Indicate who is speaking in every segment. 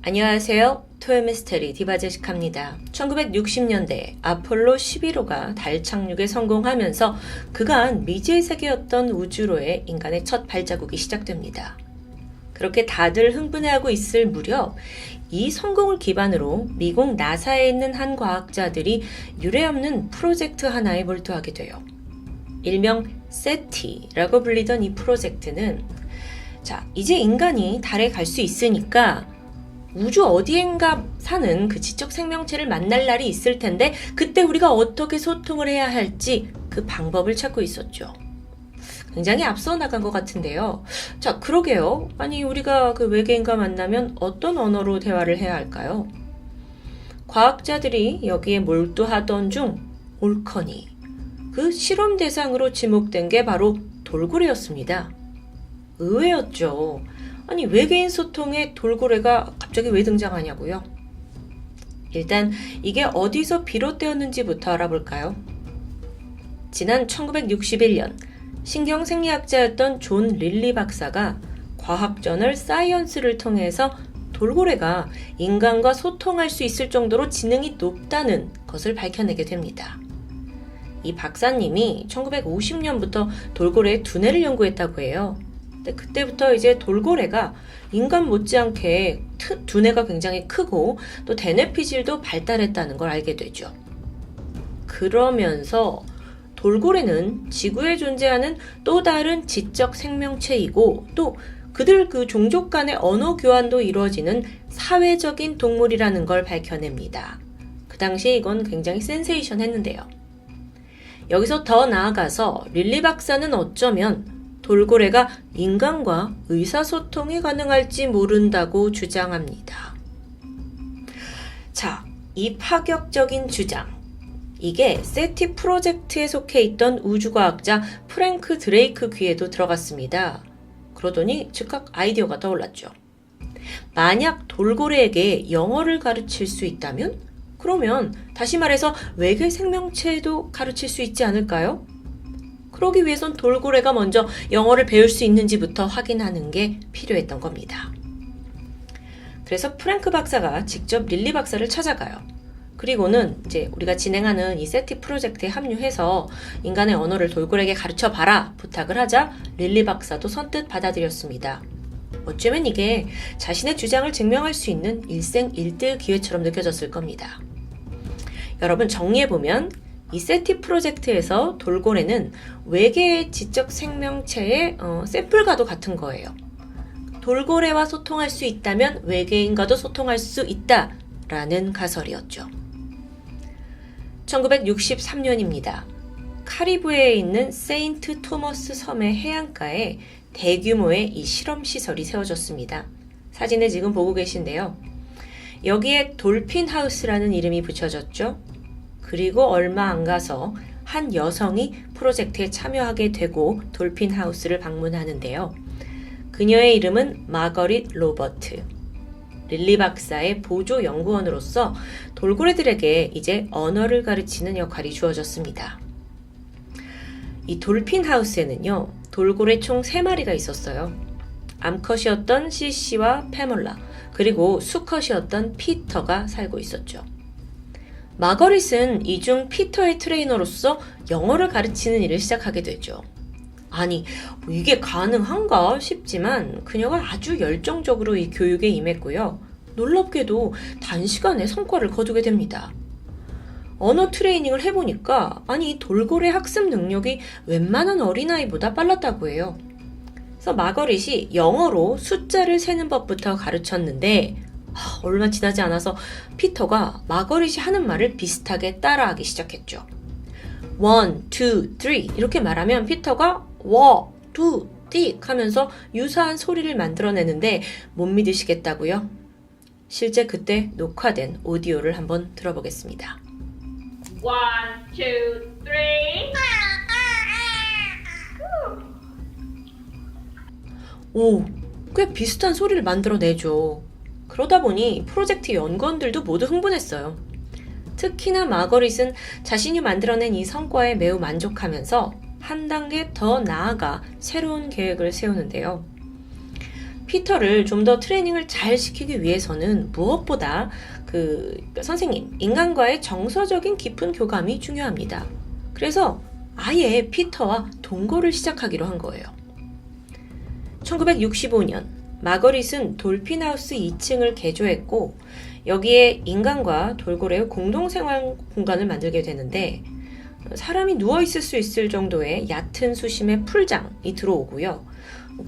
Speaker 1: 안녕하세요. 토요미스테리 디바제시카입니다. 1960년대 아폴로 11호가 달 착륙에 성공하면서 그간 미지의 세계였던 우주로의 인간의 첫 발자국이 시작됩니다. 그렇게 다들 흥분해하고 있을 무렵 이 성공을 기반으로 미국 나사에 있는 한 과학자들이 유례없는 프로젝트 하나에 몰두하게 돼요. 일명 세티라고 불리던 이 프로젝트는 이제 인간이 달에 갈 수 있으니까 우주 어디엔가 사는 그 지적 생명체를 만날 날이 있을 텐데 그때 우리가 어떻게 소통을 해야 할지 그 방법을 찾고 있었죠. 굉장히 앞서 나간 것 같은데요. 그러게요. 아니 우리가 그 외계인과 만나면 어떤 언어로 대화를 해야 할까요? 과학자들이 여기에 몰두하던 중 올커니, 그 실험 대상으로 지목된 게 바로 돌고래였습니다. 의외였죠. 아니 외계인 소통에 돌고래가 갑자기 왜 등장하냐고요? 일단 이게 어디서 비롯되었는지부터 알아볼까요? 지난 1961년 신경생리학자였던 존 릴리 박사가 과학저널 사이언스를 통해서 돌고래가 인간과 소통할 수 있을 정도로 지능이 높다는 것을 밝혀내게 됩니다. 이 박사님이 1950년부터 돌고래의 두뇌를 연구했다고 해요. 근데 그때부터 이제 돌고래가 인간 못지않게 두뇌가 굉장히 크고 또 대뇌피질도 발달했다는 걸 알게 되죠. 그러면서 돌고래는 지구에 존재하는 또 다른 지적 생명체이고 또 그들 그 종족 간의 언어 교환도 이루어지는 사회적인 동물이라는 걸 밝혀냅니다. 그 당시에 이건 굉장히 센세이션했는데요. 여기서 더 나아가서 릴리 박사는 어쩌면 돌고래가 인간과 의사소통이 가능할지 모른다고 주장합니다. 이 파격적인 주장. 이게 세티 프로젝트에 속해 있던 우주과학자 프랭크 드레이크 귀에도 들어갔습니다. 그러더니 즉각 아이디어가 떠올랐죠. 만약 돌고래에게 영어를 가르칠 수 있다면? 그러면 다시 말해서 외계 생명체에도 가르칠 수 있지 않을까요? 그러기 위해선 돌고래가 먼저 영어를 배울 수 있는지부터 확인하는 게 필요했던 겁니다. 그래서 프랭크 박사가 직접 릴리 박사를 찾아가요. 그리고는 이제 우리가 진행하는 이 세티 프로젝트에 합류해서 인간의 언어를 돌고래에게 가르쳐봐라 부탁을 하자 릴리 박사도 선뜻 받아들였습니다. 어쩌면 이게 자신의 주장을 증명할 수 있는 일생일대 기회처럼 느껴졌을 겁니다. 여러분 정리해보면 이 세티 프로젝트에서 돌고래는 외계의 지적 생명체의 샘플과도 같은 거예요. 돌고래와 소통할 수 있다면 외계인과도 소통할 수 있다라는 가설이었죠. 1963년입니다. 카리브해에 있는 세인트 토머스 섬의 해안가에 대규모의 이 실험시설이 세워졌습니다. 사진을 지금 보고 계신데요. 여기에 돌핀 하우스라는 이름이 붙여졌죠. 그리고 얼마 안 가서 한 여성이 프로젝트에 참여하게 되고 돌핀 하우스를 방문하는데요. 그녀의 이름은 마거릿 로버트. 릴리 박사의 보조 연구원으로서 돌고래들에게 이제 언어를 가르치는 역할이 주어졌습니다. 이 돌핀 하우스에는요, 돌고래 총 3마리가 있었어요. 암컷이었던 시시와 페몰라, 그리고 수컷이었던 피터가 살고 있었죠. 마거릿은 이중 피터의 트레이너로서 영어를 가르치는 일을 시작하게 되죠. 아니, 이게 가능한가 싶지만 그녀가 아주 열정적으로 이 교육에 임했고요. 놀랍게도 단시간에 성과를 거두게 됩니다. 언어 트레이닝을 해보니까 이 돌고래 학습 능력이 웬만한 어린아이보다 빨랐다고 해요. 그래서 마거릿이 영어로 숫자를 세는 법부터 가르쳤는데 얼마 지나지 않아서 피터가 마거릿이 하는 말을 비슷하게 따라하기 시작했죠. 1, 2, 3 이렇게 말하면 피터가 워, 두, 띡 하면서 유사한 소리를 만들어내는데 못 믿으시겠다고요? 실제 그때 녹화된 오디오를 한번 들어보겠습니다.
Speaker 2: 1, 2, 3.
Speaker 1: 오, 꽤 비슷한 소리를 만들어내죠. 그러다 보니 프로젝트 연구원들도 모두 흥분했어요. 특히나 마거릿은 자신이 만들어낸 이 성과에 매우 만족하면서 한 단계 더 나아가 새로운 계획을 세우는데요. 피터를 좀 더 트레이닝을 잘 시키기 위해서는 무엇보다 선생님, 인간과의 정서적인 깊은 교감이 중요합니다. 그래서 아예 피터와 동거를 시작하기로 한 거예요. 1965년 마거릿은 돌핀하우스 2층을 개조했고 여기에 인간과 돌고래의 공동생활 공간을 만들게 되는데 사람이 누워있을 수 있을 정도의 얕은 수심의 풀장이 들어오고요.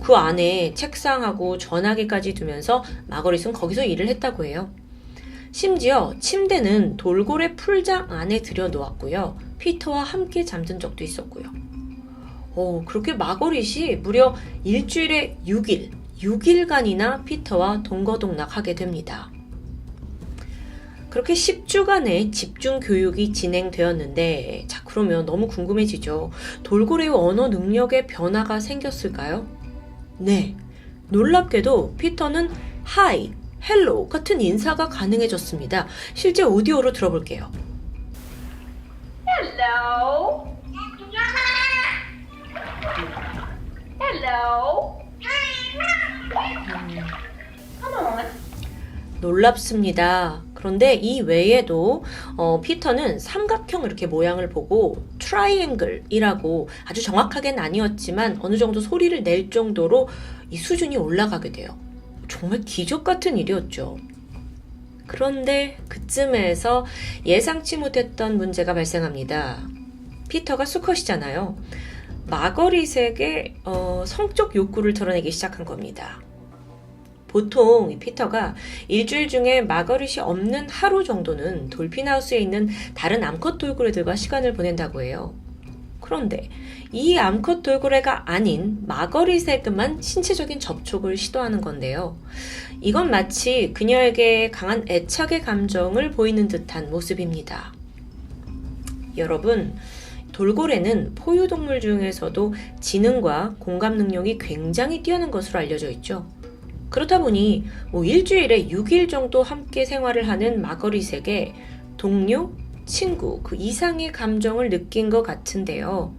Speaker 1: 그 안에 책상하고 전화기까지 두면서 마거릿은 거기서 일을 했다고 해요. 심지어 침대는 돌고래 풀장 안에 들여놓았고요. 피터와 함께 잠든 적도 있었고요. 그렇게 마거릿이 무려 일주일에 6일간이나 피터와 동거동락하게 됩니다. 그렇게 10주간의 집중 교육이 진행되었는데, 자, 그러면 너무 궁금해지죠. 돌고래의 언어 능력에 변화가 생겼을까요? 네. 놀랍게도 피터는 하이, 헬로 같은 인사가 가능해졌습니다. 실제 오디오로 들어볼게요.
Speaker 2: Hello. Hello. Come on.
Speaker 1: 놀랍습니다. 그런데 이 외에도 피터는 삼각형 이렇게 모양을 보고 트라이앵글이라고 아주 정확하게는 아니었지만 어느 정도 소리를 낼 정도로 이 수준이 올라가게 돼요. 정말 기적 같은 일이었죠. 그런데 그쯤에서 예상치 못했던 문제가 발생합니다. 피터가 수컷이잖아요. 마거릿에게 성적 욕구를 드러내기 시작한 겁니다. 보통 피터가 일주일 중에 마거릿이 없는 하루 정도는 돌핀하우스에 있는 다른 암컷 돌고래들과 시간을 보낸다고 해요. 그런데 이 암컷 돌고래가 아닌 마거릿에게만 신체적인 접촉을 시도하는 건데요. 이건 마치 그녀에게 강한 애착의 감정을 보이는 듯한 모습입니다. 여러분, 돌고래는 포유동물 중에서도 지능과 공감 능력이 굉장히 뛰어난 것으로 알려져 있죠. 그렇다 보니 일주일에 6일 정도 함께 생활을 하는 마거릿에게 동료, 친구, 그 이상의 감정을 느낀 것 같은데요.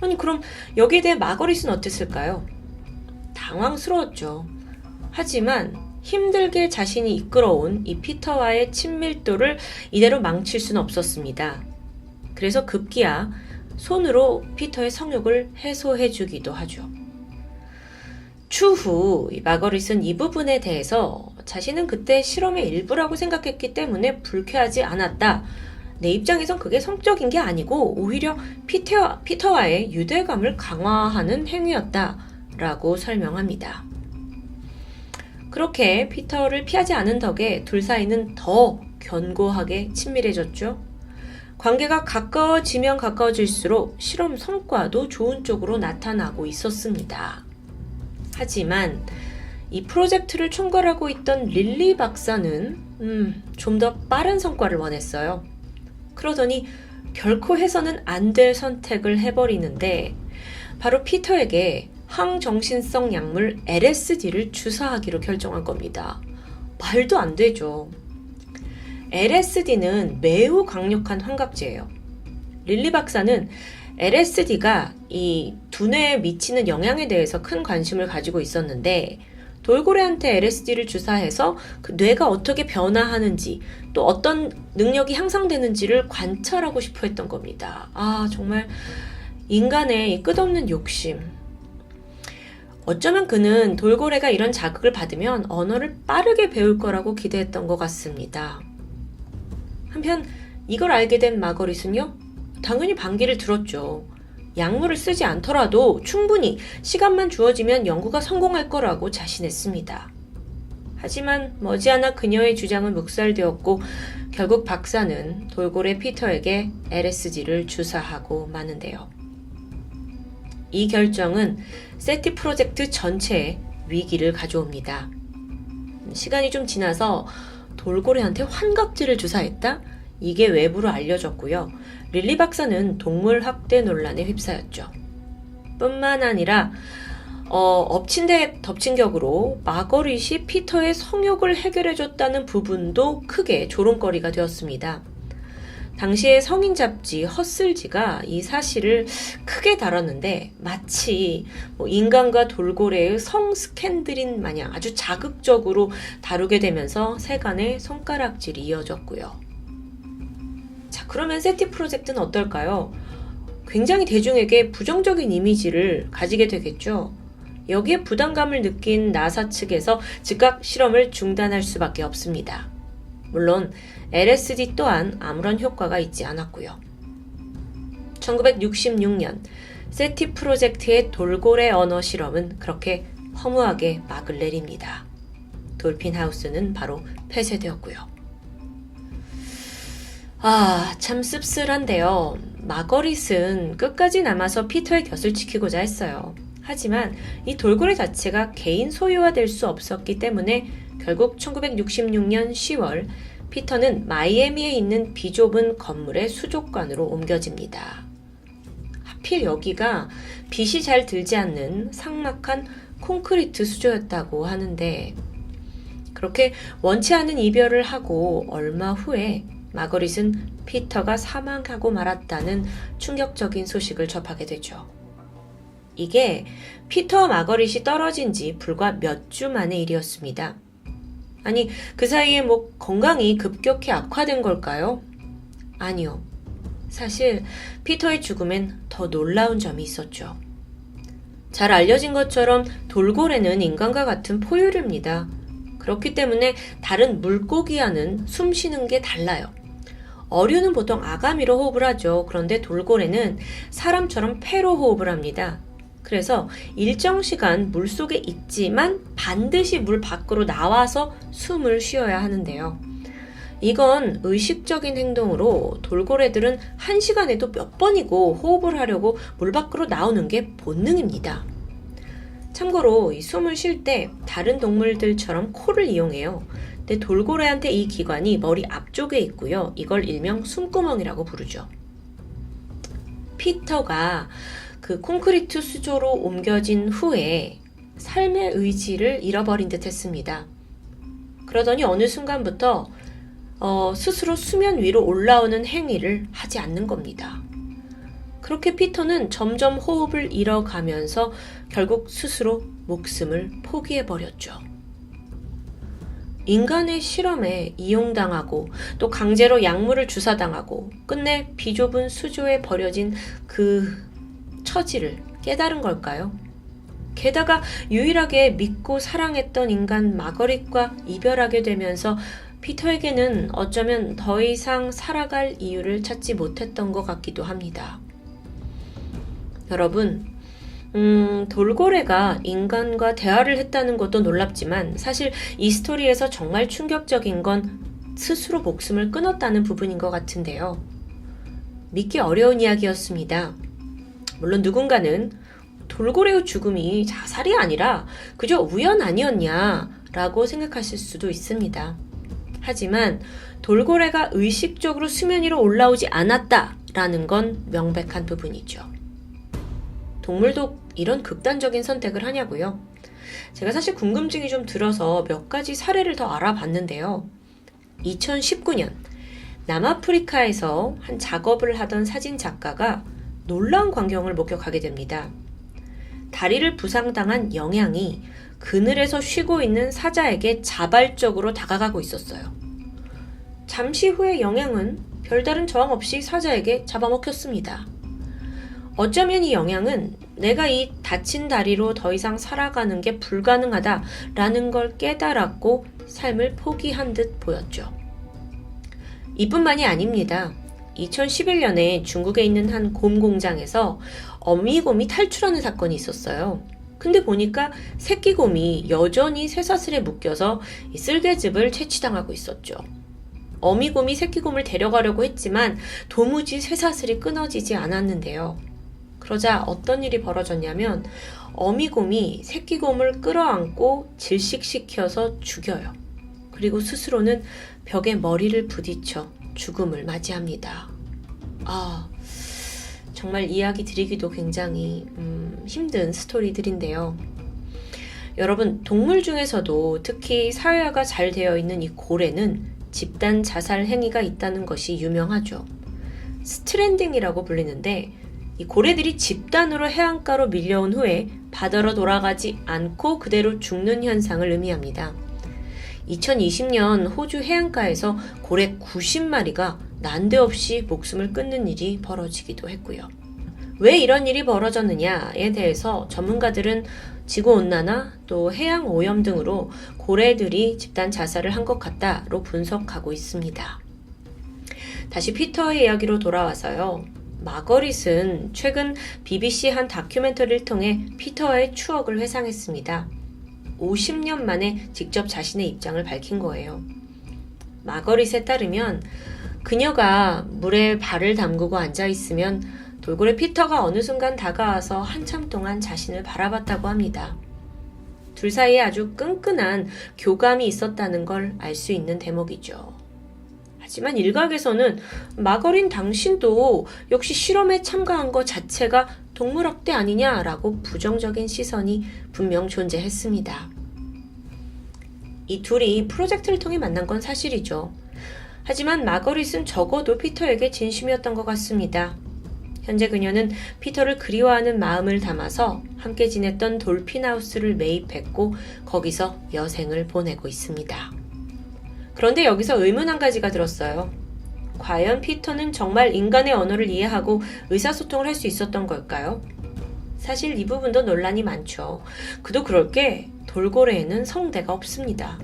Speaker 1: 아니, 그럼 여기에 대해 마거릿은 어땠을까요? 당황스러웠죠. 하지만 힘들게 자신이 이끌어온 이 피터와의 친밀도를 이대로 망칠 수는 없었습니다. 그래서 급기야 손으로 피터의 성욕을 해소해주기도 하죠. 추후 마거릿은 이 부분에 대해서 자신은 그때 실험의 일부라고 생각했기 때문에 불쾌하지 않았다. 내 입장에선 그게 성적인 게 아니고 오히려 피터와의 유대감을 강화하는 행위였다 라고 설명합니다. 그렇게 피터를 피하지 않은 덕에 둘 사이는 더 견고하게 친밀해졌죠. 관계가 가까워지면 가까워질수록 실험 성과도 좋은 쪽으로 나타나고 있었습니다. 하지만 이 프로젝트를 총괄하고 있던 릴리 박사는 좀 더 빠른 성과를 원했어요. 그러더니 결코 해서는 안 될 선택을 해버리는데 바로 피터에게 항정신성 약물 LSD를 주사하기로 결정한 겁니다. 말도 안 되죠. LSD는 매우 강력한 환각제예요. 릴리 박사는 LSD가 이 두뇌에 미치는 영향에 대해서 큰 관심을 가지고 있었는데 돌고래한테 LSD를 주사해서 그 뇌가 어떻게 변화하는지 또 어떤 능력이 향상되는지를 관찰하고 싶어 했던 겁니다. 정말 인간의 이 끝없는 욕심. 어쩌면 그는 돌고래가 이런 자극을 받으면 언어를 빠르게 배울 거라고 기대했던 것 같습니다. 한편 이걸 알게 된 마거릿은요, 당연히 반기를 들었죠. 약물을 쓰지 않더라도 충분히 시간만 주어지면 연구가 성공할 거라고 자신했습니다. 하지만 머지않아 그녀의 주장은 묵살되었고 결국 박사는 돌고래 피터에게 LSD를 주사하고 마는데요. 이 결정은 세티 프로젝트 전체에 위기를 가져옵니다. 시간이 좀 지나서 돌고래한테 환각제를 주사했다? 이게 외부로 알려졌고요. 릴리 박사는 동물 학대 논란에 휩싸였죠. 뿐만 아니라 엎친 데 덮친 격으로 마거릿이 피터의 성욕을 해결해줬다는 부분도 크게 조롱거리가 되었습니다. 당시의 성인 잡지 허슬지가 이 사실을 크게 다뤘는데 마치 인간과 돌고래의 성 스캔들인 마냥 아주 자극적으로 다루게 되면서 세간의 손가락질이 이어졌고요. 자, 그러면 세티 프로젝트는 어떨까요? 굉장히 대중에게 부정적인 이미지를 가지게 되겠죠. 여기에 부담감을 느낀 나사 측에서 즉각 실험을 중단할 수밖에 없습니다. 물론 LSD 또한 아무런 효과가 있지 않았고요. 1966년 세티 프로젝트의 돌고래 언어 실험은 그렇게 허무하게 막을 내립니다. 돌핀 하우스는 바로 폐쇄되었고요. 참 씁쓸한데요. 마거릿은 끝까지 남아서 피터의 곁을 지키고자 했어요. 하지만 이 돌고래 자체가 개인 소유화될 수 없었기 때문에 결국 1966년 10월 피터는 마이애미에 있는 비좁은 건물의 수족관으로 옮겨집니다. 하필 여기가 빛이 잘 들지 않는 삭막한 콘크리트 수조였다고 하는데 그렇게 원치 않은 이별을 하고 얼마 후에 마거릿은 피터가 사망하고 말았다는 충격적인 소식을 접하게 되죠. 이게 피터와 마거릿이 떨어진 지 불과 몇 주 만의 일이었습니다. 아니, 그 사이에 건강이 급격히 악화된 걸까요? 아니요. 사실 피터의 죽음엔 더 놀라운 점이 있었죠. 잘 알려진 것처럼 돌고래는 인간과 같은 포유류입니다. 그렇기 때문에 다른 물고기와는 숨 쉬는 게 달라요. 어류는 보통 아가미로 호흡을 하죠. 그런데 돌고래는 사람처럼 폐로 호흡을 합니다. 그래서 일정 시간 물속에 있지만 반드시 물 밖으로 나와서 숨을 쉬어야 하는데요. 이건 의식적인 행동으로 돌고래들은 1시간에도 몇 번이고 호흡을 하려고 물 밖으로 나오는 게 본능입니다. 참고로 이 숨을 쉴 때 다른 동물들처럼 코를 이용해요. 근데 돌고래한테 이 기관이 머리 앞쪽에 있고요. 이걸 일명 숨구멍이라고 부르죠. 피터가 그 콘크리트 수조로 옮겨진 후에 삶의 의지를 잃어버린 듯 했습니다. 그러더니 어느 순간부터 스스로 수면 위로 올라오는 행위를 하지 않는 겁니다. 그렇게 피터는 점점 호흡을 잃어가면서 결국 스스로 목숨을 포기해버렸죠. 인간의 실험에 이용당하고 또 강제로 약물을 주사당하고 끝내 비좁은 수조에 버려진 그 처지를 깨달은 걸까요? 게다가 유일하게 믿고 사랑했던 인간 마거릿과 이별하게 되면서 피터에게는 어쩌면 더 이상 살아갈 이유를 찾지 못했던 것 같기도 합니다. 여러분, 돌고래가 인간과 대화를 했다는 것도 놀랍지만 사실 이 스토리에서 정말 충격적인 건 스스로 목숨을 끊었다는 부분인 것 같은데요. 믿기 어려운 이야기였습니다. 물론 누군가는 돌고래의 죽음이 자살이 아니라 그저 우연 아니었냐라고 생각하실 수도 있습니다. 하지만 돌고래가 의식적으로 수면 위로 올라오지 않았다라는 건 명백한 부분이죠. 동물도 이런 극단적인 선택을 하냐고요? 제가 사실 궁금증이 좀 들어서 몇 가지 사례를 더 알아봤는데요. 2019년 남아프리카에서 한 작업을 하던 사진 작가가 놀라운 광경을 목격하게 됩니다. 다리를 부상당한 영양이 그늘에서 쉬고 있는 사자에게 자발적으로 다가가고 있었어요. 잠시 후에 영양은 별다른 저항 없이 사자에게 잡아먹혔습니다. 어쩌면 이 영양은 내가 이 다친 다리로 더 이상 살아가는 게 불가능하다라는 걸 깨달았고 삶을 포기한 듯 보였죠. 이뿐만이 아닙니다. 2011년에 중국에 있는 한 곰 공장에서 어미곰이 탈출하는 사건이 있었어요. 근데 보니까 새끼 곰이 여전히 쇠사슬에 묶여서 이 쓸개즙을 채취당하고 있었죠. 어미곰이 새끼 곰을 데려가려고 했지만 도무지 쇠사슬이 끊어지지 않았는데요. 그러자 어떤 일이 벌어졌냐면 어미곰이 새끼 곰을 끌어안고 질식시켜서 죽여요. 그리고 스스로는 벽에 머리를 부딪혀 죽음을 맞이합니다. 정말 이야기 드리기도 굉장히 힘든 스토리들인데요. 여러분, 동물 중에서도 특히 사회화가 잘 되어 있는 이 고래는 집단 자살 행위가 있다는 것이 유명하죠. 스트랜딩이라고 불리는데 이 고래들이 집단으로 해안가로 밀려온 후에 바다로 돌아가지 않고 그대로 죽는 현상을 의미합니다. 2020년 호주 해안가에서 고래 90마리가 난데없이 목숨을 끊는 일이 벌어지기도 했고요. 왜 이런 일이 벌어졌느냐에 대해서 전문가들은 지구온난화 또 해양 오염 등으로 고래들이 집단 자살을 한 것 같다로 분석하고 있습니다. 다시 피터의 이야기로 돌아와서요. 마거릿은 최근 BBC 한 다큐멘터리를 통해 피터와의 추억을 회상했습니다. 50년 만에 직접 자신의 입장을 밝힌 거예요. 마거릿에 따르면 그녀가 물에 발을 담그고 앉아있으면 돌고래 피터가 어느 순간 다가와서 한참 동안 자신을 바라봤다고 합니다. 둘 사이에 아주 끈끈한 교감이 있었다는 걸 알 수 있는 대목이죠. 하지만 일각에서는 마거린 당신도 역시 실험에 참가한 것 자체가 동물학대 아니냐라고 부정적인 시선이 분명 존재했습니다. 이 둘이 프로젝트를 통해 만난 건 사실이죠. 하지만 마거릿은 적어도 피터에게 진심이었던 것 같습니다. 현재 그녀는 피터를 그리워하는 마음을 담아서 함께 지냈던 돌핀하우스를 매입했고 거기서 여생을 보내고 있습니다. 그런데 여기서 의문 한 가지가 들었어요. 과연 피터는 정말 인간의 언어를 이해하고 의사소통을 할 수 있었던 걸까요? 사실 이 부분도 논란이 많죠. 그도 그럴 게 돌고래에는 성대가 없습니다.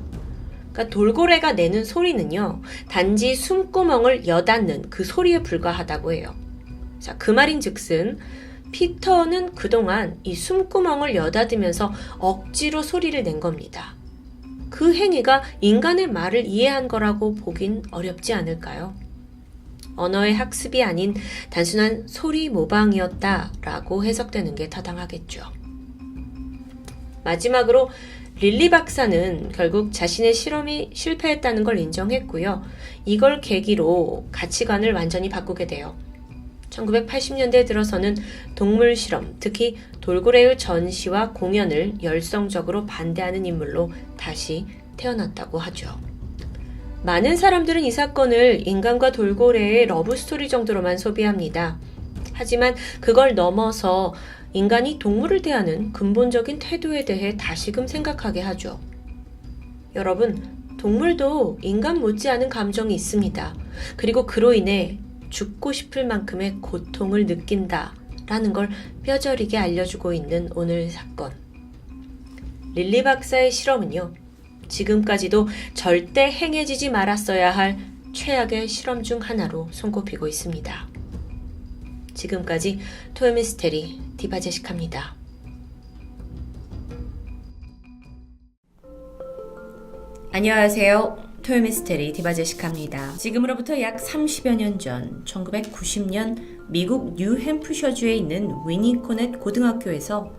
Speaker 1: 그러니까 돌고래가 내는 소리는요, 단지 숨구멍을 여닫는 그 소리에 불과하다고 해요. 자, 그 말인 즉슨 피터는 그동안 이 숨구멍을 여닫으면서 억지로 소리를 낸 겁니다. 그 행위가 인간의 말을 이해한 거라고 보긴 어렵지 않을까요? 언어의 학습이 아닌 단순한 소리 모방이었다라고 해석되는 게 타당하겠죠. 마지막으로 릴리 박사는 결국 자신의 실험이 실패했다는 걸 인정했고요. 이걸 계기로 가치관을 완전히 바꾸게 돼요. 1980년대에 들어서는 동물 실험, 특히 돌고래의 전시와 공연을 열성적으로 반대하는 인물로 다시 태어났다고 하죠. 많은 사람들은 이 사건을 인간과 돌고래의 러브스토리 정도로만 소비합니다. 하지만 그걸 넘어서 인간이 동물을 대하는 근본적인 태도에 대해 다시금 생각하게 하죠. 여러분, 동물도 인간 못지않은 감정이 있습니다. 그리고 그로 인해 죽고 싶을 만큼의 고통을 느낀다라는 걸 뼈저리게 알려주고 있는 오늘 사건. 릴리 박사의 실험은요, 지금까지도 절대 행해지지 말았어야 할 최악의 실험 중 하나로 손꼽히고 있습니다. 지금까지 토요미스테리 디바제시카입니다. 안녕하세요. 토요미스테리 디바제시카입니다. 지금으로부터 약 30여 년 전 1990년 미국 뉴햄프셔주에 있는 위니코넷 고등학교에서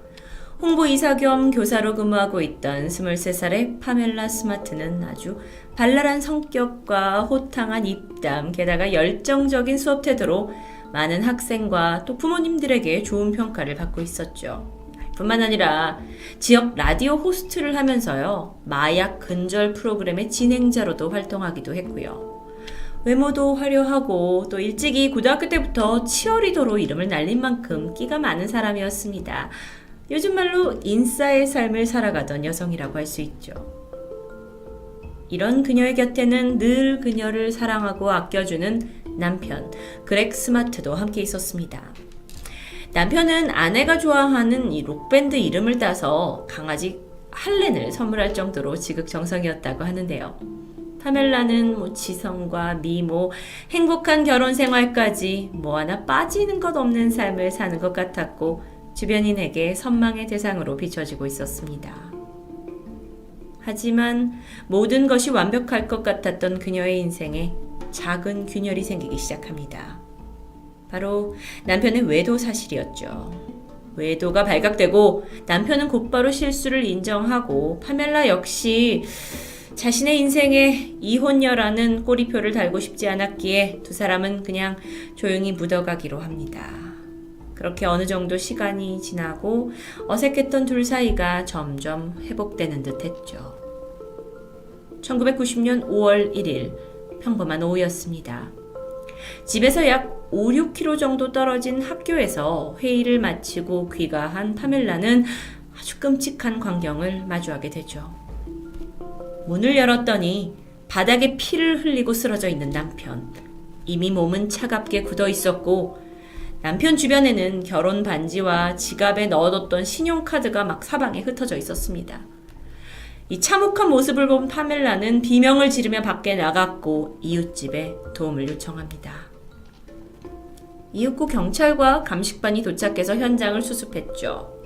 Speaker 1: 홍보이사 겸 교사로 근무하고 있던 23살의 파멜라 스마트는 아주 발랄한 성격과 호탕한 입담, 게다가 열정적인 수업 태도로 많은 학생과 또 부모님들에게 좋은 평가를 받고 있었죠. 뿐만 아니라 지역 라디오 호스트를 하면서요, 마약 근절 프로그램의 진행자로도 활동하기도 했고요. 외모도 화려하고 또 일찍이 고등학교 때부터 치어리더로 이름을 날린 만큼 끼가 많은 사람이었습니다. 요즘 말로 인싸의 삶을 살아가던 여성이라고 할 수 있죠. 이런 그녀의 곁에는 늘 그녀를 사랑하고 아껴주는 남편 그렉 스마트도 함께 있었습니다. 남편은 아내가 좋아하는 이 록밴드 이름을 따서 강아지 할렌을 선물할 정도로 지극정성이었다고 하는데요. 파멜라는 지성과 미모, 행복한 결혼 생활까지 뭐 하나 빠지는 것 없는 삶을 사는 것 같았고 주변인에게 선망의 대상으로 비춰지고 있었습니다. 하지만 모든 것이 완벽할 것 같았던 그녀의 인생에 작은 균열이 생기기 시작합니다. 바로 남편의 외도 사실이었죠. 외도가 발각되고 남편은 곧바로 실수를 인정하고 파멜라 역시 자신의 인생에 이혼녀라는 꼬리표를 달고 싶지 않았기에 두 사람은 그냥 조용히 묻어가기로 합니다. 그렇게 어느 정도 시간이 지나고 어색했던 둘 사이가 점점 회복되는 듯 했죠. 1990년 5월 1일 평범한 오후였습니다. 집에서 약 5, 6km 정도 떨어진 학교에서 회의를 마치고 귀가한 파멜라는 아주 끔찍한 광경을 마주하게 되죠. 문을 열었더니 바닥에 피를 흘리고 쓰러져 있는 남편. 이미 몸은 차갑게 굳어 있었고 남편 주변에는 결혼 반지와 지갑에 넣어뒀던 신용카드가 막 사방에 흩어져 있었습니다. 이 참혹한 모습을 본 파멜라는 비명을 지르며 밖에 나갔고 이웃집에 도움을 요청합니다. 이윽고 경찰과 감식반이 도착해서 현장을 수습했죠.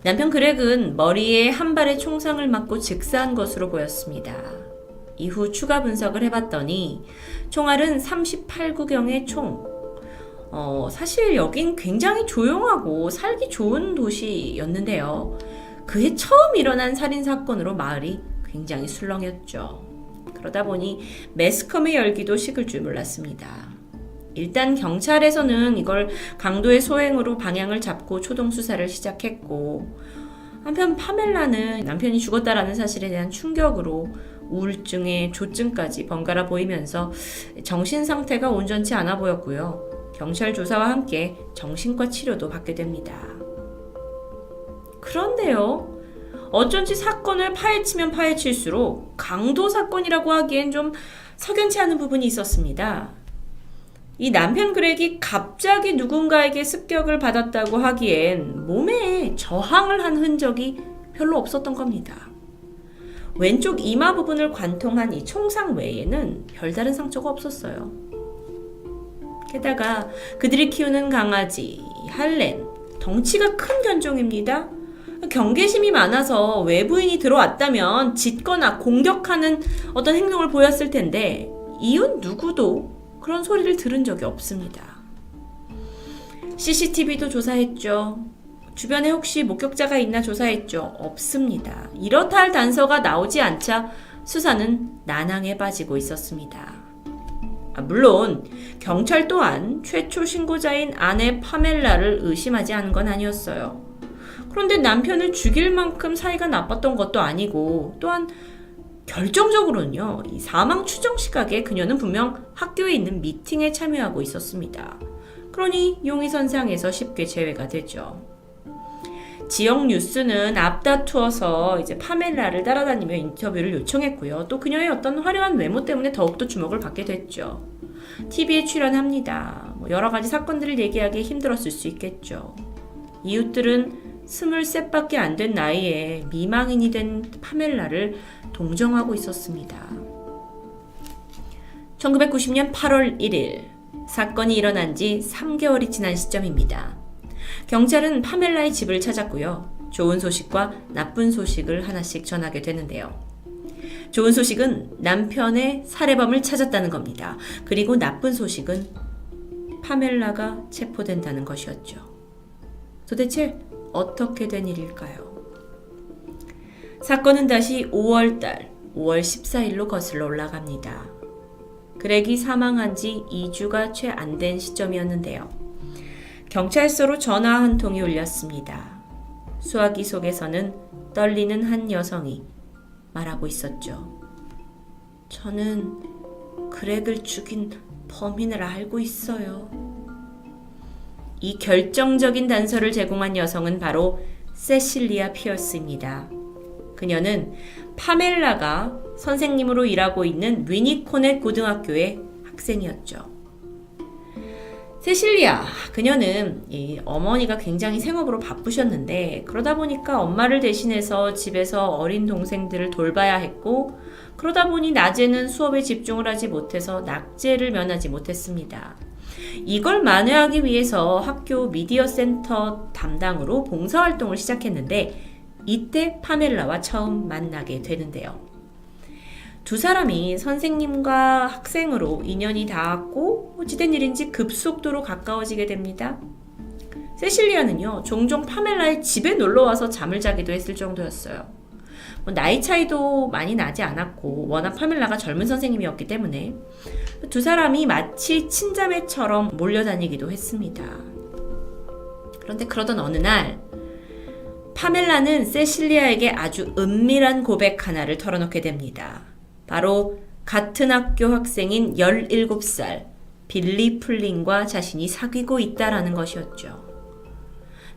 Speaker 1: 남편 그렉은 머리에 한 발의 총상을 맞고 즉사한 것으로 보였습니다. 이후 추가 분석을 해봤더니 총알은 38구경의 총. 사실 여긴 굉장히 조용하고 살기 좋은 도시였는데요. 그해 처음 일어난 살인사건으로 마을이 굉장히 술렁였죠. 그러다 보니 매스컴의 열기도 식을 줄 몰랐습니다. 일단 경찰에서는 이걸 강도의 소행으로 방향을 잡고 초동 수사를 시작했고, 한편 파멜라는 남편이 죽었다라는 사실에 대한 충격으로 우울증에 조증까지 번갈아 보이면서 정신 상태가 온전치 않아 보였고요. 경찰 조사와 함께 정신과 치료도 받게 됩니다. 그런데요, 어쩐지 사건을 파헤치면 파헤칠수록 강도 사건이라고 하기엔 좀 석연치 않은 부분이 있었습니다. 이 남편 그렉이 갑자기 누군가에게 습격을 받았다고 하기엔 몸에 저항을 한 흔적이 별로 없었던 겁니다. 왼쪽 이마 부분을 관통한 이 총상 외에는 별다른 상처가 없었어요. 게다가 그들이 키우는 강아지 할렌, 덩치가 큰 견종입니다. 경계심이 많아서 외부인이 들어왔다면 짖거나 공격하는 어떤 행동을 보였을 텐데 이웃 누구도 그런 소리를 들은 적이 없습니다. CCTV도 조사했죠. 주변에 혹시 목격자가 있나 조사했죠. 없습니다. 이렇다 할 단서가 나오지 않자 수사는 난항에 빠지고 있었습니다. 물론 경찰 또한 최초 신고자인 아내 파멜라를 의심하지 않은 건 아니었어요. 그런데 남편을 죽일 만큼 사이가 나빴던 것도 아니고, 또한 결정적으로는요, 이 사망 추정 시각에 그녀는 분명 학교에 있는 미팅에 참여하고 있었습니다. 그러니 용의선상에서 쉽게 제외가 되죠. 지역 뉴스는 앞다투어서 이제 파멜라를 따라다니며 인터뷰를 요청했고요. 또 그녀의 어떤 화려한 외모 때문에 더욱더 주목을 받게 됐죠. TV에 출연합니다. 여러 가지 사건들을 얘기하기 힘들었을 수 있겠죠. 이웃들은 23밖에 안 된 나이에 미망인이 된 파멜라를 동정하고 있었습니다. 1990년 8월 1일, 사건이 일어난 지 3개월이 지난 시점입니다. 경찰은 파멜라의 집을 찾았고요. 좋은 소식과 나쁜 소식을 하나씩 전하게 되는데요. 좋은 소식은 남편의 살해범을 찾았다는 겁니다. 그리고 나쁜 소식은 파멜라가 체포된다는 것이었죠. 도대체 어떻게 된 일일까요? 사건은 다시 5월 14일로 거슬러 올라갑니다. 그렉이 사망한 지 2주가 채 안 된 시점이었는데요. 경찰서로 전화 한 통이 울렸습니다. 수화기 속에서는 떨리는 한 여성이 말하고 있었죠. 저는 그렉을 죽인 범인을 알고 있어요. 이 결정적인 단서를 제공한 여성은 바로 세실리아 피어스입니다. 그녀는 파멜라가 선생님으로 일하고 있는 위니코넷 고등학교의 학생이었죠. 세실리아, 그녀는 어머니가 굉장히 생업으로 바쁘셨는데 그러다 보니까 엄마를 대신해서 집에서 어린 동생들을 돌봐야 했고, 그러다 보니 낮에는 수업에 집중을 하지 못해서 낙제를 면하지 못했습니다. 이걸 만회하기 위해서 학교 미디어 센터 담당으로 봉사활동을 시작했는데 이때 파멜라와 처음 만나게 되는데요. 두 사람이 선생님과 학생으로 인연이 닿았고 어찌된 일인지 급속도로 가까워지게 됩니다. 세실리아는요, 종종 파멜라의 집에 놀러와서 잠을 자기도 했을 정도였어요. 나이 차이도 많이 나지 않았고 워낙 파멜라가 젊은 선생님이었기 때문에 두 사람이 마치 친자매처럼 몰려다니기도 했습니다. 그런데 그러던 어느 날 파멜라는 세실리아에게 아주 은밀한 고백 하나를 털어놓게 됩니다. 바로 같은 학교 학생인 17살 빌리 풀린과 자신이 사귀고 있다라는 것이었죠.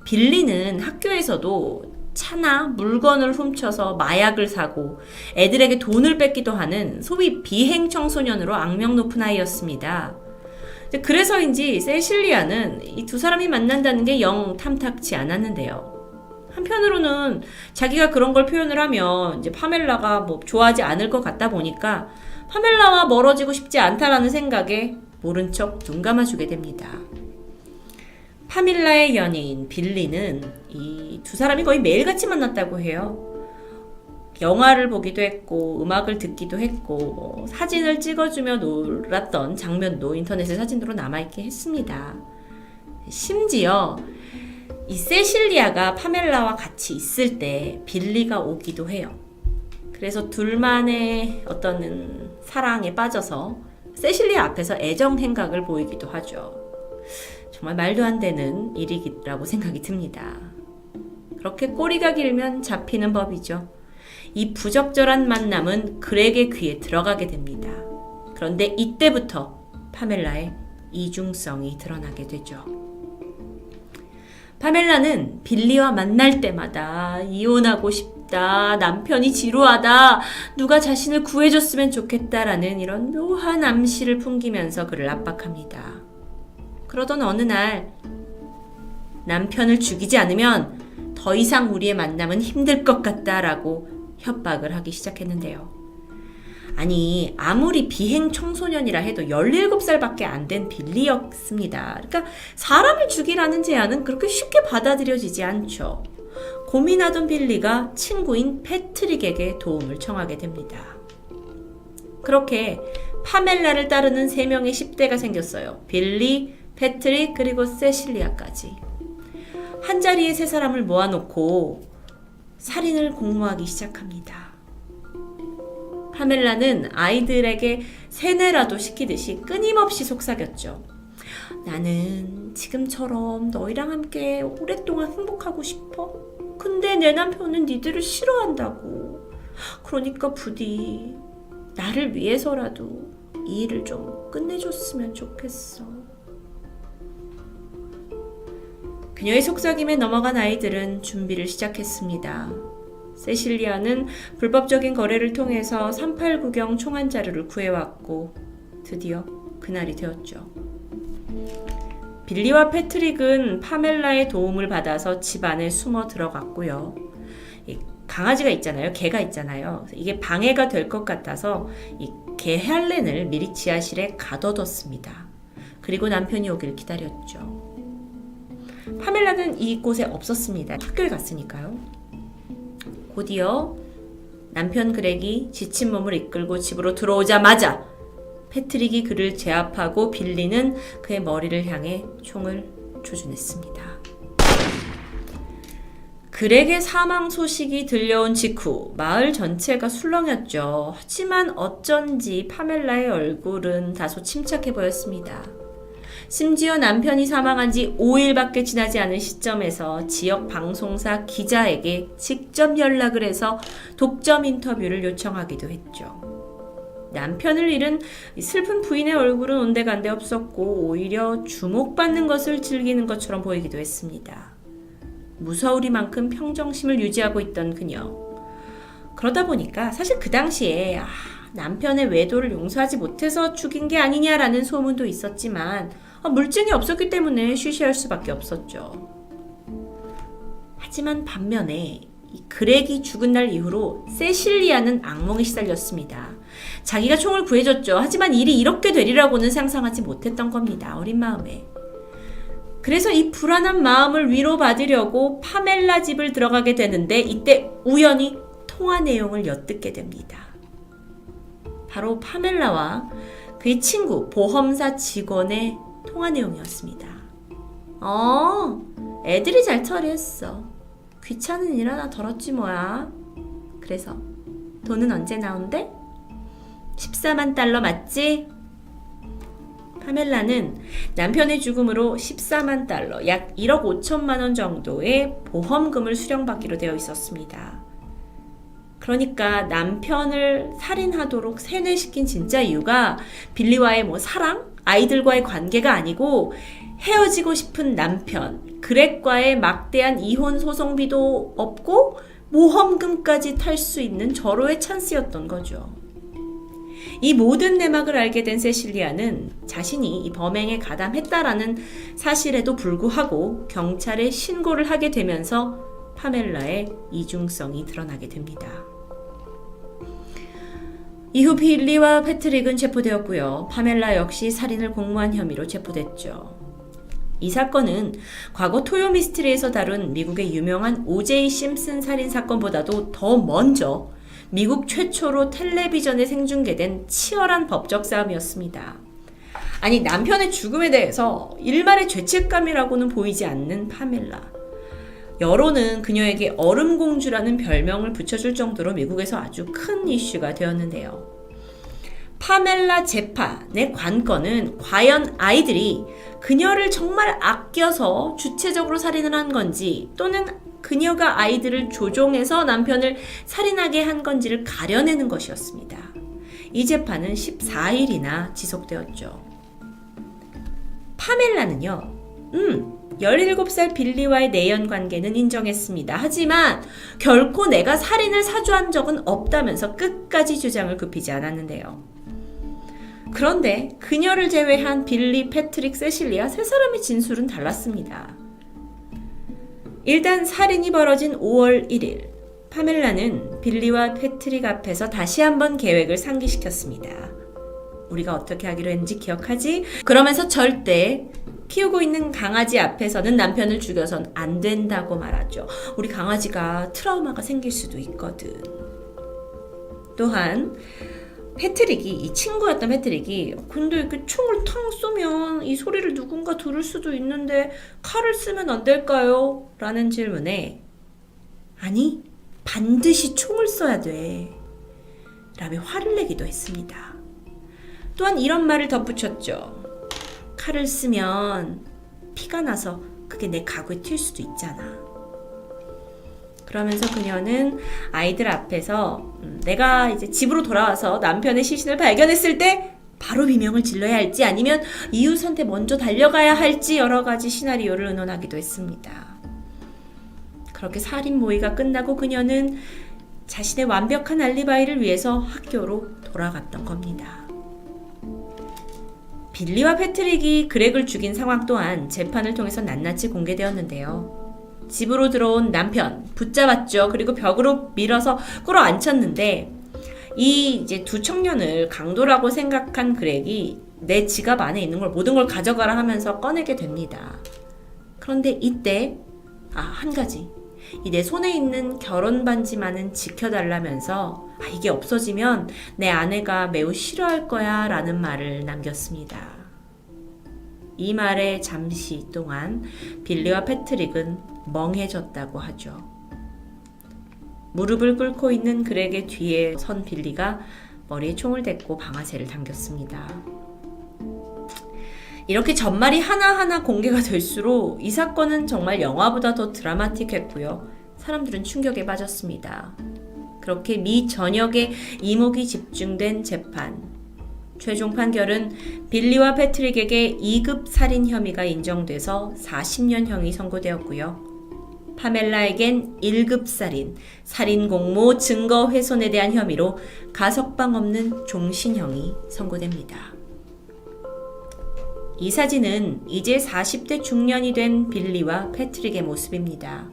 Speaker 1: 빌리는 학교에서도 차나 물건을 훔쳐서 마약을 사고 애들에게 돈을 뺏기도 하는 소위 비행 청소년으로 악명 높은 아이였습니다. 그래서인지 세실리아는 이 두 사람이 만난다는 게 영 탐탁치 않았는데요. 한편으로는 자기가 그런 걸 표현을 하면 이제 파멜라가 뭐 좋아하지 않을 것 같다 보니까 파멜라와 멀어지고 싶지 않다라는 생각에 모른 척 눈 감아주게 됩니다. 파밀라의 연예인 빌리는 이 두 사람이 거의 매일같이 만났다고 해요. 영화를 보기도 했고 음악을 듣기도 했고 뭐 사진을 찍어주며 놀았던 장면도 인터넷에 사진으로 남아있게 했습니다. 심지어 이 세실리아가 파멜라와 같이 있을 때 빌리가 오기도 해요. 그래서 둘만의 어떤 사랑에 빠져서 세실리아 앞에서 애정 행각을 보이기도 하죠. 정말 말도 안 되는 일이라고 생각이 듭니다. 그렇게 꼬리가 길면 잡히는 법이죠. 이 부적절한 만남은 그렉의 귀에 들어가게 됩니다. 그런데 이때부터 파멜라의 이중성이 드러나게 되죠. 파멜라는 빌리와 만날 때마다 이혼하고 싶다, 남편이 지루하다, 누가 자신을 구해줬으면 좋겠다라는 이런 묘한 암시를 풍기면서 그를 압박합니다. 그러던 어느 날 남편을 죽이지 않으면 더 이상 우리의 만남은 힘들 것 같다라고 협박을 하기 시작했는데요. 아니 아무리 비행 청소년이라 해도 17살밖에 안 된 빌리였습니다. 그러니까 사람을 죽이라는 제안은 그렇게 쉽게 받아들여지지 않죠. 고민하던 빌리가 친구인 패트릭에게 도움을 청하게 됩니다. 그렇게 파멜라를 따르는 3명의 10대가 생겼어요. 빌리, 패트릭 그리고 세실리아까지. 한자리에 3사람을 모아놓고 살인을 공모하기 시작합니다. 파멜라는 아이들에게 세뇌라도 시키듯이 끊임없이 속삭였죠. 나는 지금처럼 너희랑 함께 오랫동안 행복하고 싶어. 근데 내 남편은 니들을 싫어한다고. 그러니까 부디 나를 위해서라도 이 일을 좀 끝내줬으면 좋겠어. 그녀의 속삭임에 넘어간 아이들은 준비를 시작했습니다. 세실리아는 불법적인 거래를 통해서 389경 총한 자루를 구해왔고 드디어 그날이 되었죠. 빌리와 패트릭은 파멜라의 도움을 받아서 집 안에 숨어 들어갔고요. 이 강아지가 있잖아요. 개가 있잖아요. 이게 방해가 될 것 같아서 이 개 헬렌을 미리 지하실에 가둬뒀습니다. 그리고 남편이 오길 기다렸죠. 파멜라는 이곳에 없었습니다. 학교에 갔으니까요. 곧이어 남편 그렉이 지친 몸을 이끌고 집으로 들어오자마자 패트릭이 그를 제압하고 빌리는 그의 머리를 향해 총을 조준했습니다. 그렉의 사망 소식이 들려온 직후 마을 전체가 술렁였죠. 하지만 어쩐지 파멜라의 얼굴은 다소 침착해 보였습니다. 심지어 남편이 사망한 지 5일밖에 지나지 않은 시점에서 지역 방송사 기자에게 직접 연락을 해서 독점 인터뷰를 요청하기도 했죠. 남편을 잃은 슬픈 부인의 얼굴은 온데간데 없었고 오히려 주목받는 것을 즐기는 것처럼 보이기도 했습니다. 무서우리만큼 평정심을 유지하고 있던 그녀. 그러다 보니까 사실 그 당시에 남편의 외도를 용서하지 못해서 죽인 게 아니냐라는 소문도 있었지만 물증이 없었기 때문에 쉬쉬할 수밖에 없었죠. 하지만 반면에 이 그렉이 죽은 날 이후로 세실리아는 악몽에 시달렸습니다. 자기가 총을 구해줬죠. 하지만 일이 이렇게 되리라고는 상상하지 못했던 겁니다. 어린 마음에. 그래서 이 불안한 마음을 위로받으려고 파멜라 집을 들어가게 되는데 이때 우연히 통화 내용을 엿듣게 됩니다. 바로 파멜라와 그의 친구 보험사 직원의 통화 내용이었습니다. 애들이 잘 처리했어. 귀찮은 일 하나 덜었지 뭐야. 그래서 돈은 언제 나온대? 14만 달러 맞지? 파멜라는 남편의 죽음으로 14만 달러, 약 1억 5천만 원 정도의 보험금을 수령받기로 되어 있었습니다. 그러니까 남편을 살인하도록 세뇌시킨 진짜 이유가 빌리와의 사랑?
Speaker 3: 아이들과의 관계가 아니고 헤어지고 싶은 남편, 그렉과의 막대한 이혼 소송비도 없고 모험금까지 탈 수 있는 절호의 찬스였던 거죠. 이 모든 내막을 알게 된 세실리아는 자신이 이 범행에 가담했다라는 사실에도 불구하고 경찰에 신고를 하게 되면서 파멜라의 이중성이 드러나게 됩니다. 이후 빌리와 패트릭은 체포되었고요. 파멜라 역시 살인을 공모한 혐의로 체포됐죠. 이 사건은 과거 토요 미스트리에서 다룬 미국의 유명한 O.J. 심슨 살인 사건보다도 더 먼저 미국 최초로 텔레비전에 생중계된 치열한 법적 싸움이었습니다. 아니, 남편의 죽음에 대해서 일말의 죄책감이라고는 보이지 않는 파멜라. 여론은 그녀에게 얼음공주라는 별명을 붙여줄 정도로 미국에서 아주 큰 이슈가 되었는데요. 파멜라 재판의 관건은 과연 아이들이 그녀를 정말 아껴서 주체적으로 살인을 한 건지 또는 그녀가 아이들을 조종해서 남편을 살인하게 한 건지를 가려내는 것이었습니다. 이 재판은 14일이나 지속되었죠. 파멜라는요, 17살 빌리와의 내연 관계는 인정했습니다. 하지만 결코 내가 살인을 사주한 적은 없다면서 끝까지 주장을 굽히지 않았는데요. 그런데 그녀를 제외한 빌리, 패트릭, 세실리아 세 사람의 진술은 달랐습니다. 일단 살인이 벌어진 5월 1일, 파멜라는 빌리와 패트릭 앞에서 다시 한번 계획을 상기시켰습니다. 우리가 어떻게 하기로 했는지 기억하지? 그러면서 절대 키우고 있는 강아지 앞에서는 남편을 죽여선 안 된다고 말하죠. 우리 강아지가 트라우마가 생길 수도 있거든. 또한 패트릭이, 이 친구였던 패트릭이 근데 이렇게 총을 탕 쏘면 이 소리를 누군가 들을 수도 있는데 칼을 쓰면 안 될까요? 라는 질문에 아니, 반드시 총을 써야 돼 라며 화를 내기도 했습니다. 또한 이런 말을 덧붙였죠. 칼을 쓰면 피가 나서 그게 내 가구에 튈 수도 있잖아. 그러면서 그녀는 아이들 앞에서 내가 이제 집으로 돌아와서 남편의 시신을 발견했을 때 바로 비명을 질러야 할지 아니면 이웃한테 먼저 달려가야 할지 여러 가지 시나리오를 의논하기도 했습니다. 그렇게 살인 모의가 끝나고 그녀는 자신의 완벽한 알리바이를 위해서 학교로 돌아갔던 겁니다. 빌리와 패트릭이 그렉을 죽인 상황 또한 재판을 통해서 낱낱이 공개되었는데요. 집으로 들어온 남편 붙잡았죠. 그리고 벽으로 밀어서 끌어안쳤는데 이 이제 두 청년을 강도라고 생각한 그렉이 내 지갑 안에 있는 걸 모든 걸 가져가라 하면서 꺼내게 됩니다. 그런데 이때 한 가지, 이 내 손에 있는 결혼 반지만은 지켜달라면서 이게 없어지면 내 아내가 매우 싫어할 거야 라는 말을 남겼습니다. 이 말에 잠시 동안 빌리와 패트릭은 멍해졌다고 하죠. 무릎을 꿇고 있는 그렉의 뒤에 선 빌리가 머리에 총을 댔고 방아쇠를 당겼습니다. 이렇게 전말이 하나하나 공개가 될수록 이 사건은 정말 영화보다 더 드라마틱했고요. 사람들은 충격에 빠졌습니다. 그렇게 미 전역에 이목이 집중된 재판. 최종 판결은 빌리와 패트릭에게 2급 살인 혐의가 인정돼서 40년형이 선고되었고요. 파멜라에겐 1급 살인, 살인 공모, 증거 훼손에 대한 혐의로 가석방 없는 종신형이 선고됩니다. 이 사진은 이제 40대 중년이 된 빌리와 패트릭의 모습입니다.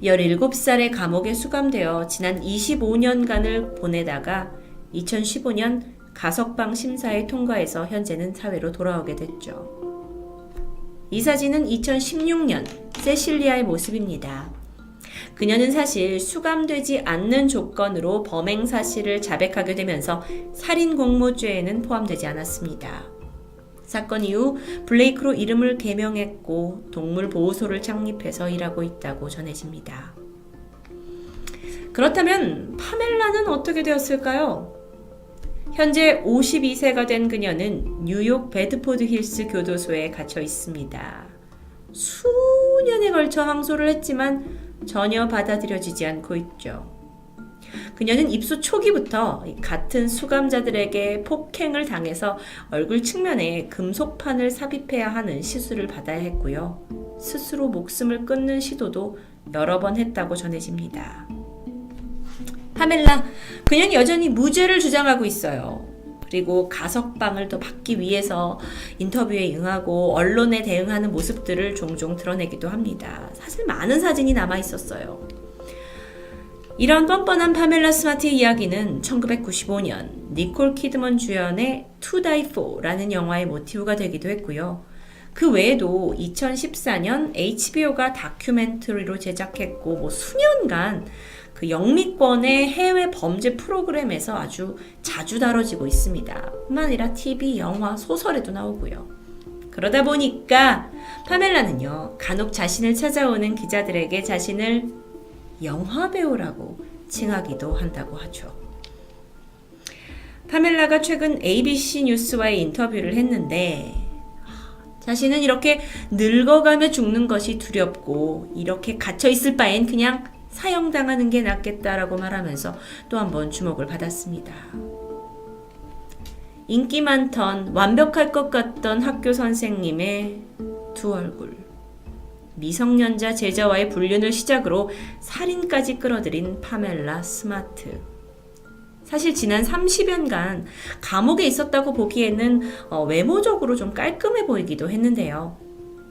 Speaker 3: 17살의 감옥에 수감되어 지난 25년간을 보내다가 2015년 가석방 심사에 통과해서 현재는 사회로 돌아오게 됐죠. 이 사진은 2016년 세실리아의 모습입니다. 그녀는 사실 수감되지 않는 조건으로 범행 사실을 자백하게 되면서 살인 공모죄에는 포함되지 않았습니다. 사건 이후 블레이크로 이름을 개명했고 동물 보호소를 창립해서 일하고 있다고 전해집니다. 그렇다면 파멜라는 어떻게 되었을까요? 현재 52세가 된 그녀는 뉴욕 베드포드 힐스 교도소에 갇혀 있습니다. 수년에 걸쳐 항소를 했지만 전혀 받아들여지지 않고 있죠. 그녀는 입수 초기부터 같은 수감자들에게 폭행을 당해서 얼굴 측면에 금속판을 삽입해야 하는 시술을 받아야 했고요. 스스로 목숨을 끊는 시도도 여러 번 했다고 전해집니다. 파멜라, 그녀는 여전히 무죄를 주장하고 있어요. 그리고 가석방을 더 받기 위해서 인터뷰에 응하고 언론에 대응하는 모습들을 종종 드러내기도 합니다. 사실 많은 사진이 남아 있었어요. 이런 뻔뻔한 파멜라 스마트의 이야기는 1995년 니콜 키드먼 주연의 To Die For라는 영화의 모티브가 되기도 했고요. 그 외에도 2014년 HBO가 다큐멘터리로 제작했고 수년간 그 영미권의 해외 범죄 프로그램에서 아주 자주 다뤄지고 있습니다. 뿐만 아니라 TV, 영화, 소설에도 나오고요. 그러다 보니까 파멜라는요, 간혹 자신을 찾아오는 기자들에게 자신을 영화배우라고 칭하기도 한다고 하죠. 파멜라가 최근 ABC 뉴스와의 인터뷰를 했는데 자신은 이렇게 늙어가며 죽는 것이 두렵고 이렇게 갇혀있을 바엔 그냥 사형당하는 게 낫겠다라고 말하면서 또 한 번 주목을 받았습니다. 인기 많던 완벽할 것 같던 학교 선생님의 두 얼굴. 미성년자 제자와의 불륜을 시작으로 살인까지 끌어들인 파멜라 스마트. 사실 지난 30년간 감옥에 있었다고 보기에는 외모적으로 좀 깔끔해 보이기도 했는데요.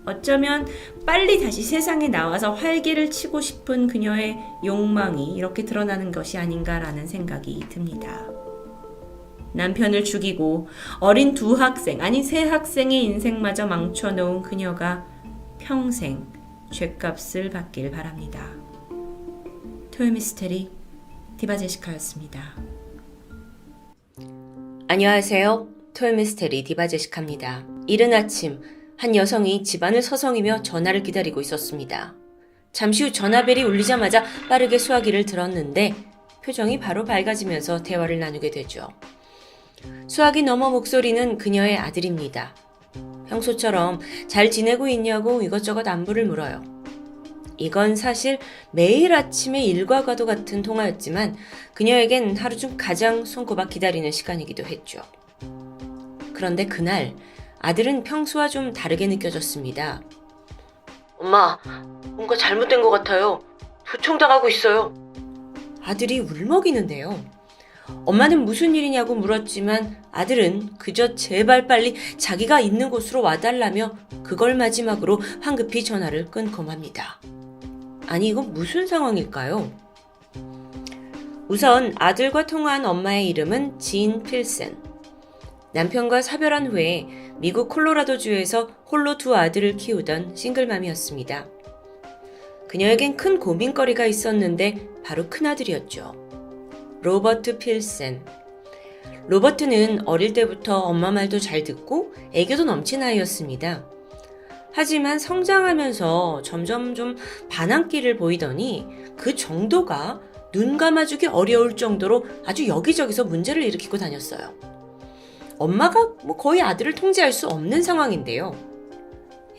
Speaker 3: 어쩌면 빨리 다시 세상에 나와서 활개를 치고 싶은 그녀의 욕망이 이렇게 드러나는 것이 아닌가라는 생각이 듭니다. 남편을 죽이고 어린 두 학생, 아니 세 학생의 인생마저 망쳐놓은 그녀가 평생 죗값을 받길 바랍니다. 토요미스테리 디바제시카였습니다.
Speaker 1: 안녕하세요. 토요미스테리 디바제시카입니다. 이른 아침 한 여성이 집안을 서성이며 전화를 기다리고 있었습니다. 잠시 후 전화벨이 울리자마자 빠르게 수화기를 들었는데 표정이 바로 밝아지면서 대화를 나누게 되죠. 수화기 너머 목소리는 그녀의 아들입니다. 평소처럼 잘 지내고 있냐고 이것저것 안부를 물어요. 이건 사실 매일 아침의 일과과도 같은 통화였지만 그녀에겐 하루 중 가장 손꼽아 기다리는 시간이기도 했죠. 그런데 그날 아들은 평소와 좀 다르게 느껴졌습니다. 엄마, 뭔가 잘못된 것 같아요. 도청당하고 있어요. 아들이 울먹이는데요. 엄마는 무슨 일이냐고 물었지만 아들은 그저 제발 빨리 자기가 있는 곳으로 와달라며 그걸 마지막으로 황급히 전화를 끊고 맙니다. 아니 이건 무슨 상황일까요? 우선 아들과 통화한 엄마의 이름은 진 필센. 남편과 사별한 후에 미국 콜로라도주에서 홀로 두 아들을 키우던 싱글맘이었습니다. 그녀에겐 큰 고민거리가 있었는데 바로 큰아들이었죠. 로버트 필센. 로버트는 어릴 때부터 엄마 말도 잘 듣고 애교도 넘친 아이였습니다. 하지만 성장하면서 점점 좀 반항기를 보이더니 그 정도가 눈 감아주기 어려울 정도로 아주 여기저기서 문제를 일으키고 다녔어요. 엄마가 거의 아들을 통제할 수 없는 상황인데요.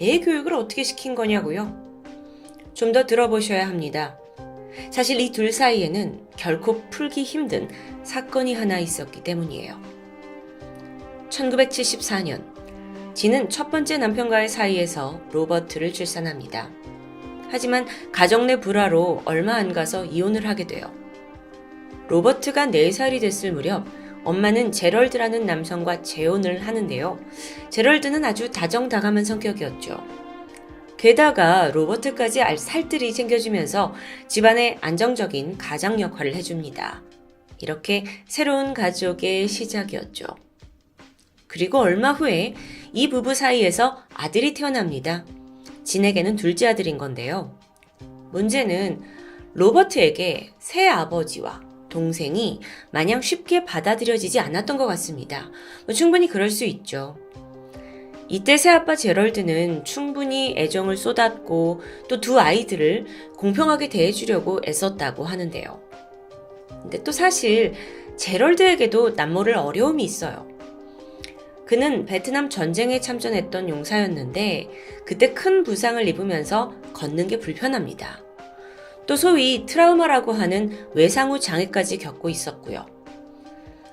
Speaker 1: 애 교육을 어떻게 시킨 거냐고요? 좀 더 들어보셔야 합니다. 사실 이 둘 사이에는 결코 풀기 힘든 사건이 하나 있었기 때문이에요. 1974년, 진은 첫 번째 남편과의 사이에서 로버트를 출산합니다. 하지만 가정 내 불화로 얼마 안 가서 이혼을 하게 돼요. 로버트가 4살이 됐을 무렵 엄마는 제럴드라는 남성과 재혼을 하는데요. 제럴드는 아주 다정다감한 성격이었죠. 게다가 로버트까지 살뜰히 챙겨주면서 집안의 안정적인 가장 역할을 해줍니다. 이렇게 새로운 가족의 시작이었죠. 그리고 얼마 후에 이 부부 사이에서 아들이 태어납니다. 진에게는 둘째 아들인 건데요. 문제는 로버트에게 새 아버지와 동생이 마냥 쉽게 받아들여지지 않았던 것 같습니다. 충분히 그럴 수 있죠. 이때 새아빠 제럴드는 충분히 애정을 쏟았고 또 두 아이들을 공평하게 대해주려고 애썼다고 하는데요. 근데 또 사실 제럴드에게도 남모를 어려움이 있어요. 그는 베트남 전쟁에 참전했던 용사였는데 그때 큰 부상을 입으면서 걷는 게 불편합니다. 또 소위 트라우마라고 하는 외상후 장애까지 겪고 있었고요.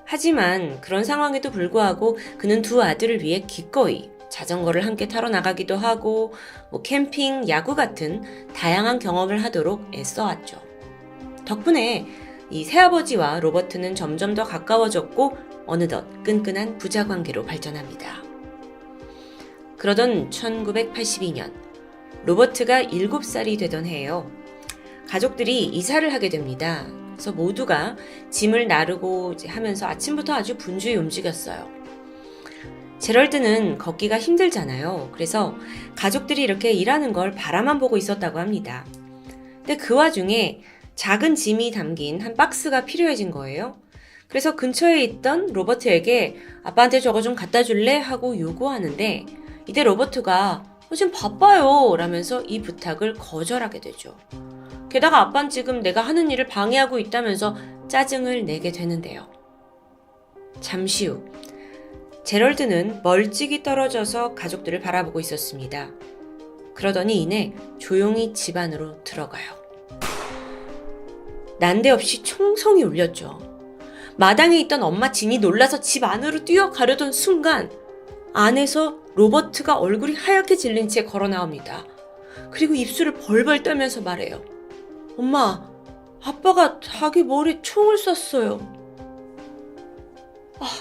Speaker 1: 하지만 그런 상황에도 불구하고 그는 두 아들을 위해 기꺼이 자전거를 함께 타러 나가기도 하고 캠핑, 야구 같은 다양한 경험을 하도록 애써왔죠. 덕분에 이 새아버지와 로버트는 점점 더 가까워졌고 어느덧 끈끈한 부자 관계로 발전합니다. 그러던 1982년 로버트가 7살이 되던 해에요. 가족들이 이사를 하게 됩니다. 그래서 모두가 짐을 나르고 하면서 아침부터 아주 분주히 움직였어요. 제럴드는 걷기가 힘들잖아요. 그래서 가족들이 이렇게 일하는 걸 바라만 보고 있었다고 합니다. 근데 그 와중에 작은 짐이 담긴 한 박스가 필요해진 거예요. 그래서 근처에 있던 로버트에게 아빠한테 저거 좀 갖다 줄래? 하고 요구하는데 이때 로버트가 지금 바빠요 라면서 이 부탁을 거절하게 되죠. 게다가 아빠는 지금 내가 하는 일을 방해하고 있다면서 짜증을 내게 되는데요. 잠시 후 제럴드는 멀찍이 떨어져서 가족들을 바라보고 있었습니다. 그러더니 이내 조용히 집 안으로 들어가요. 난데없이 총성이 울렸죠. 마당에 있던 엄마 진이 놀라서 집 안으로 뛰어가려던 순간 안에서 로버트가 얼굴이 하얗게 질린 채 걸어 나옵니다. 그리고 입술을 벌벌 떨면서 말해요. 엄마, 아빠가 자기 머리에 총을 쐈어요.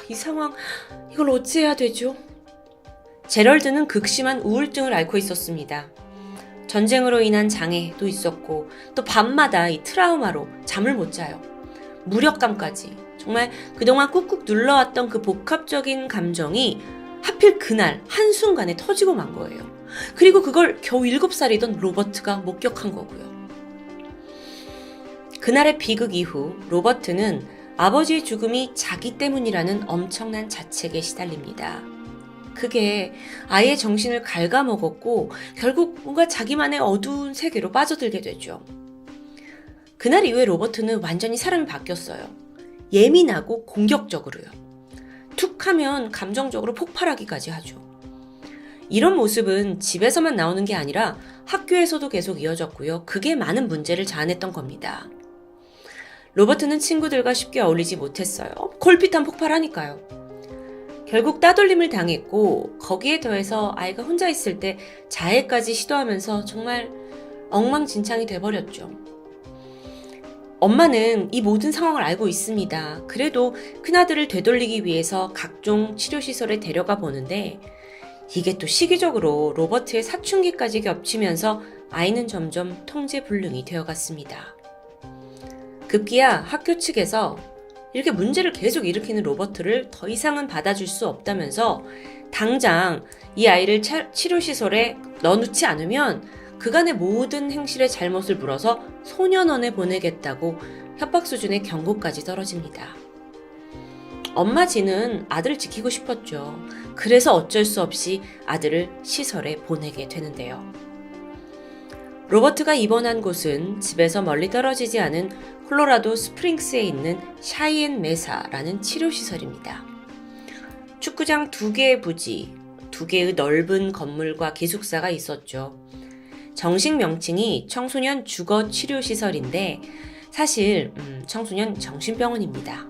Speaker 1: 이 상황, 이걸 어찌해야 되죠? 제럴드는 극심한 우울증을 앓고 있었습니다. 전쟁으로 인한 장애도 있었고 또 밤마다 이 트라우마로 잠을 못 자요. 무력감까지 정말 그동안 꾹꾹 눌러왔던 그 복합적인 감정이 하필 그날 한순간에 터지고 만 거예요. 그리고 그걸 겨우 7살이던 로버트가 목격한 거고요. 그날의 비극 이후 로버트는 아버지의 죽음이 자기 때문이라는 엄청난 자책에 시달립니다. 그게 아이의 정신을 갉아먹었고 결국 뭔가 자기만의 어두운 세계로 빠져들게 되죠. 그날 이후에 로버트는 완전히 사람이 바뀌었어요. 예민하고 공격적으로요. 툭 하면 감정적으로 폭발하기까지 하죠. 이런 모습은 집에서만 나오는 게 아니라 학교에서도 계속 이어졌고요. 그게 많은 문제를 자아냈던 겁니다. 로버트는 친구들과 쉽게 어울리지 못했어요. 걸핏한 폭발하니까요. 결국 따돌림을 당했고 거기에 더해서 아이가 혼자 있을 때 자해까지 시도하면서 정말 엉망진창이 돼버렸죠. 엄마는 이 모든 상황을 알고 있습니다. 그래도 큰아들을 되돌리기 위해서 각종 치료시설에 데려가 보는데 이게 또 시기적으로 로버트의 사춘기까지 겹치면서 아이는 점점 통제불능이 되어갔습니다. 급기야 학교 측에서 이렇게 문제를 계속 일으키는 로버트를 더 이상은 받아줄 수 없다면서 당장 이 아이를 치료시설에 넣어놓지 않으면 그간의 모든 행실의 잘못을 물어서 소년원에 보내겠다고 협박 수준의 경고까지 떨어집니다. 엄마 진은 아들을 지키고 싶었죠. 그래서 어쩔 수 없이 아들을 시설에 보내게 되는데요. 로버트가 입원한 곳은 집에서 멀리 떨어지지 않은 콜로라도 스프링스에 있는 샤이엔 메사라는 치료시설입니다. 축구장 2개의 부지, 2개의 넓은 건물과 기숙사가 있었죠. 정식 명칭이 청소년 주거 치료시설인데 사실 청소년 정신병원입니다.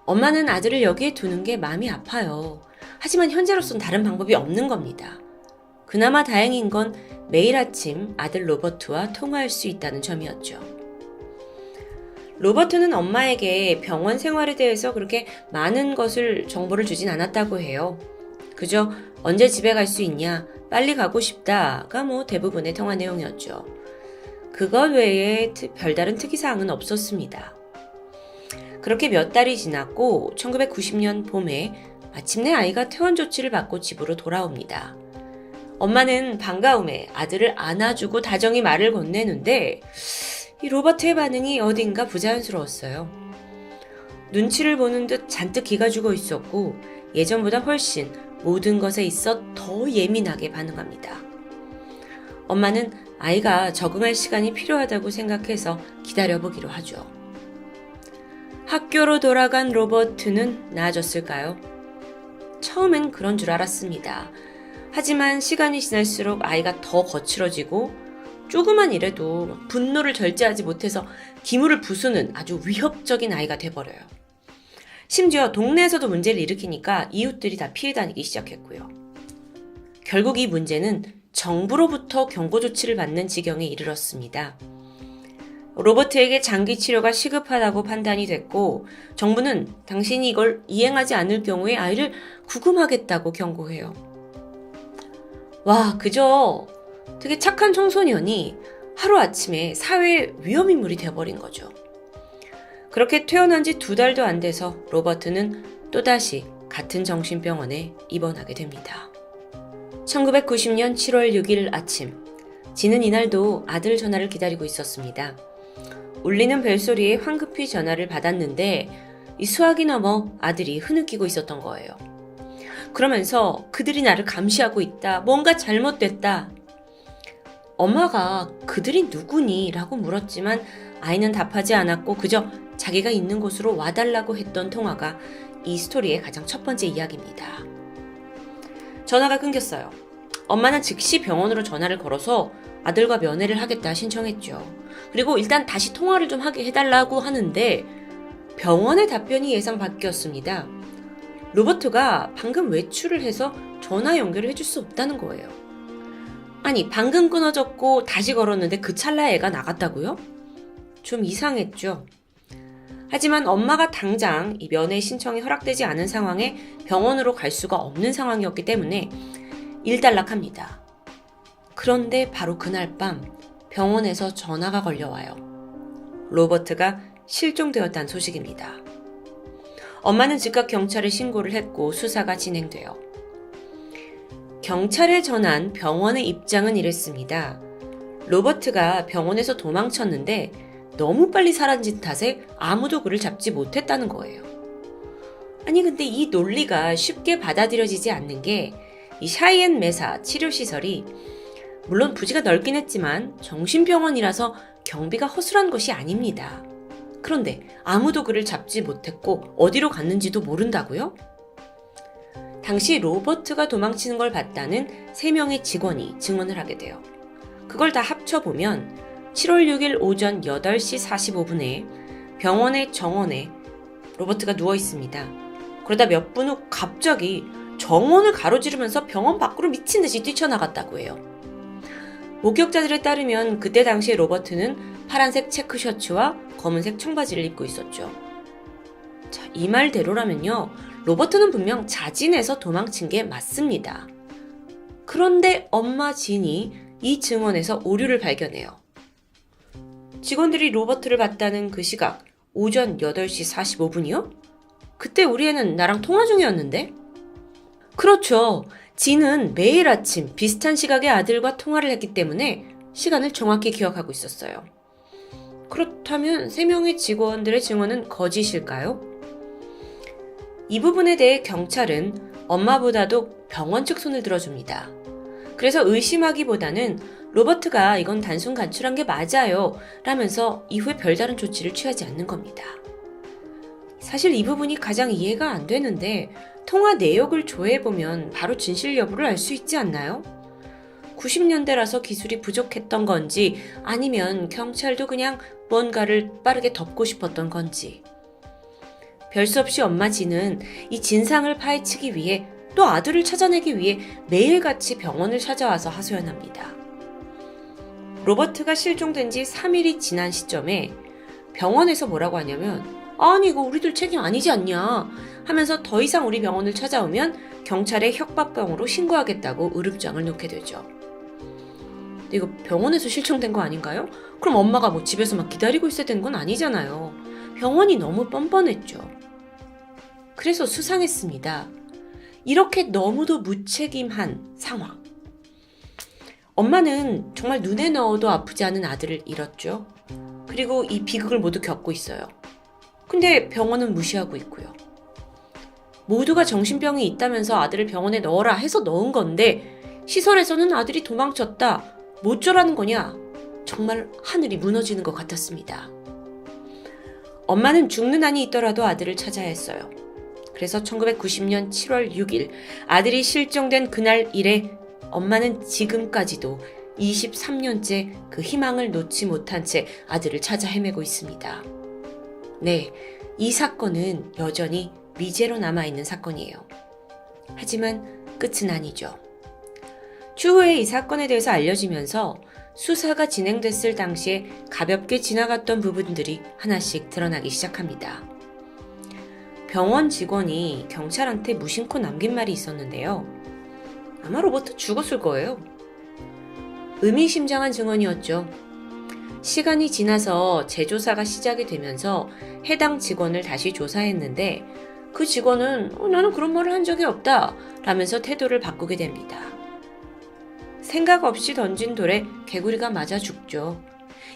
Speaker 1: 엄마는 아들을 여기에 두는 게 마음이 아파요. 하지만 현재로선 다른 방법이 없는 겁니다. 그나마 다행인 건 매일 아침 아들 로버트와 통화할 수 있다는 점이었죠. 로버트는 엄마에게 병원 생활에 대해서 그렇게 많은 정보를 주진 않았다고 해요. 그저 언제 집에 갈 수 있냐, 빨리 가고 싶다가 대부분의 통화 내용이었죠. 그것 외에 별다른 특이사항은 없었습니다. 그렇게 몇 달이 지났고 1990년 봄에 마침내 아이가 퇴원 조치를 받고 집으로 돌아옵니다. 엄마는 반가움에 아들을 안아주고 다정히 말을 건네는데 이 로버트의 반응이 어딘가 부자연스러웠어요. 눈치를 보는 듯 잔뜩 기가 죽어 있었고 예전보다 훨씬 모든 것에 있어 더 예민하게 반응합니다. 엄마는 아이가 적응할 시간이 필요하다고 생각해서 기다려보기로 하죠. 학교로 돌아간 로버트는 나아졌을까요? 처음엔 그런 줄 알았습니다. 하지만 시간이 지날수록 아이가 더 거칠어지고 조그만 일에도 분노를 절제하지 못해서 기물을 부수는 아주 위협적인 아이가 돼버려요. 심지어 동네에서도 문제를 일으키니까 이웃들이 다 피해 다니기 시작했고요. 결국 이 문제는 정부로부터 경고 조치를 받는 지경에 이르렀습니다. 로버트에게 장기 치료가 시급하다고 판단이 됐고 정부는 당신이 이걸 이행하지 않을 경우에 아이를 구금하겠다고 경고해요. 와, 그저 되게 착한 청소년이 하루아침에 사회의 위험인물이 되어버린 거죠. 그렇게 퇴원한 지 2달도 안 돼서 로버트는 또다시 같은 정신병원에 입원하게 됩니다. 1990년 7월 6일 아침, 지는 이날도 아들 전화를 기다리고 있었습니다. 울리는 벨소리에 황급히 전화를 받았는데 이 수화기 너머 아들이 흐느끼고 있었던 거예요. 그러면서 그들이 나를 감시하고 있다. 뭔가 잘못됐다. 엄마가 그들이 누구니? 라고 물었지만 아이는 답하지 않았고 그저 자기가 있는 곳으로 와달라고 했던 통화가 이 스토리의 가장 첫 번째 이야기입니다. 전화가 끊겼어요. 엄마는 즉시 병원으로 전화를 걸어서 아들과 면회를 하겠다 신청했죠. 그리고 일단 다시 통화를 좀 하게 해달라고 하는데 병원의 답변이 예상 밖이었습니다. 로버트가 방금 외출을 해서 전화 연결을 해줄 수 없다는 거예요. 아니, 방금 끊어졌고 다시 걸었는데 그 찰나에 애가 나갔다고요? 좀 이상했죠. 하지만 엄마가 당장 이 면회 신청이 허락되지 않은 상황에 병원으로 갈 수가 없는 상황이었기 때문에 일단락합니다. 그런데 바로 그날 밤 병원에서 전화가 걸려와요. 로버트가 실종되었다는 소식입니다. 엄마는 즉각 경찰에 신고를 했고 수사가 진행돼요. 경찰에 전한 병원의 입장은 이랬습니다. 로버트가 병원에서 도망쳤는데 너무 빨리 사라진 탓에 아무도 그를 잡지 못했다는 거예요. 아니 근데 이 논리가 쉽게 받아들여지지 않는 게 이 샤이앤 메사 치료시설이 물론 부지가 넓긴 했지만 정신병원이라서 경비가 허술한 것이 아닙니다. 그런데 아무도 그를 잡지 못했고 어디로 갔는지도 모른다고요? 당시 로버트가 도망치는 걸 봤다는 3명의 직원이 증언을 하게 돼요. 그걸 다 합쳐보면 7월 6일 오전 8시 45분에 병원의 정원에 로버트가 누워 있습니다. 그러다 몇 분 후 갑자기 정원을 가로지르면서 병원 밖으로 미친 듯이 뛰쳐나갔다고 해요. 목격자들에 따르면 그때 당시에 로버트는 파란색 체크 셔츠와 검은색 청바지를 입고 있었죠. 자, 이 말대로라면요. 로버트는 분명 자진해서 도망친 게 맞습니다. 그런데 엄마 진이 이 증언에서 오류를 발견해요. 직원들이 로버트를 봤다는 그 시각 오전 8시 45분이요? 그때 우리 애는 나랑 통화 중이었는데? 그렇죠. 진은 매일 아침 비슷한 시각에 아들과 통화를 했기 때문에 시간을 정확히 기억하고 있었어요. 그렇다면 3명의 직원들의 증언은 거짓일까요? 이 부분에 대해 경찰은 엄마보다도 병원 측 손을 들어줍니다. 그래서 의심하기보다는 로버트가 이건 단순 간출한 게 맞아요 라면서 이후에 별다른 조치를 취하지 않는 겁니다. 사실 이 부분이 가장 이해가 안 되는데 통화 내역을 조회해보면 바로 진실 여부를 알 수 있지 않나요? 90년대라서 기술이 부족했던 건지 아니면 경찰도 그냥 뭔가를 빠르게 덮고 싶었던 건지. 별 수 없이 엄마 진은 이 진상을 파헤치기 위해 또 아들을 찾아내기 위해 매일같이 병원을 찾아와서 하소연합니다. 로버트가 실종된 지 3일이 지난 시점에 병원에서 뭐라고 하냐면 아니 이거 우리들 책임 아니지 않냐 하면서 더 이상 우리 병원을 찾아오면 경찰에 협박병으로 신고하겠다고 의혹장을 놓게 되죠. 근데 이거 병원에서 실종된 거 아닌가요? 그럼 엄마가 뭐 집에서 막 기다리고 있어야 되는 건 아니잖아요. 병원이 너무 뻔뻔했죠. 그래서 수상했습니다. 이렇게 너무도 무책임한 상황. 엄마는 정말 눈에 넣어도 아프지 않은 아들을 잃었죠. 그리고 이 비극을 모두 겪고 있어요. 근데 병원은 무시하고 있고요. 모두가 정신병이 있다면서 아들을 병원에 넣어라 해서 넣은 건데 시설에서는 아들이 도망쳤다. 뭐쩌라는 거냐? 정말 하늘이 무너지는 것 같았습니다. 엄마는 죽는 한이 있더라도 아들을 찾아야 했어요. 그래서 1990년 7월 6일 아들이 실종된 그날 이래 엄마는 지금까지도 23년째 그 희망을 놓지 못한 채 아들을 찾아 헤매고 있습니다. 네, 이 사건은 여전히 미제로 남아있는 사건이에요. 하지만 끝은 아니죠. 추후에 이 사건에 대해서 알려지면서 수사가 진행됐을 당시에 가볍게 지나갔던 부분들이 하나씩 드러나기 시작합니다. 병원 직원이 경찰한테 무심코 남긴 말이 있었는데요. 아마 로버트 죽었을 거예요. 의미심장한 증언이었죠. 시간이 지나서 재조사가 시작이 되면서 해당 직원을 다시 조사했는데 그 직원은 나는 그런 말을 한 적이 없다 라면서 태도를 바꾸게 됩니다. 생각 없이 던진 돌에 개구리가 맞아 죽죠.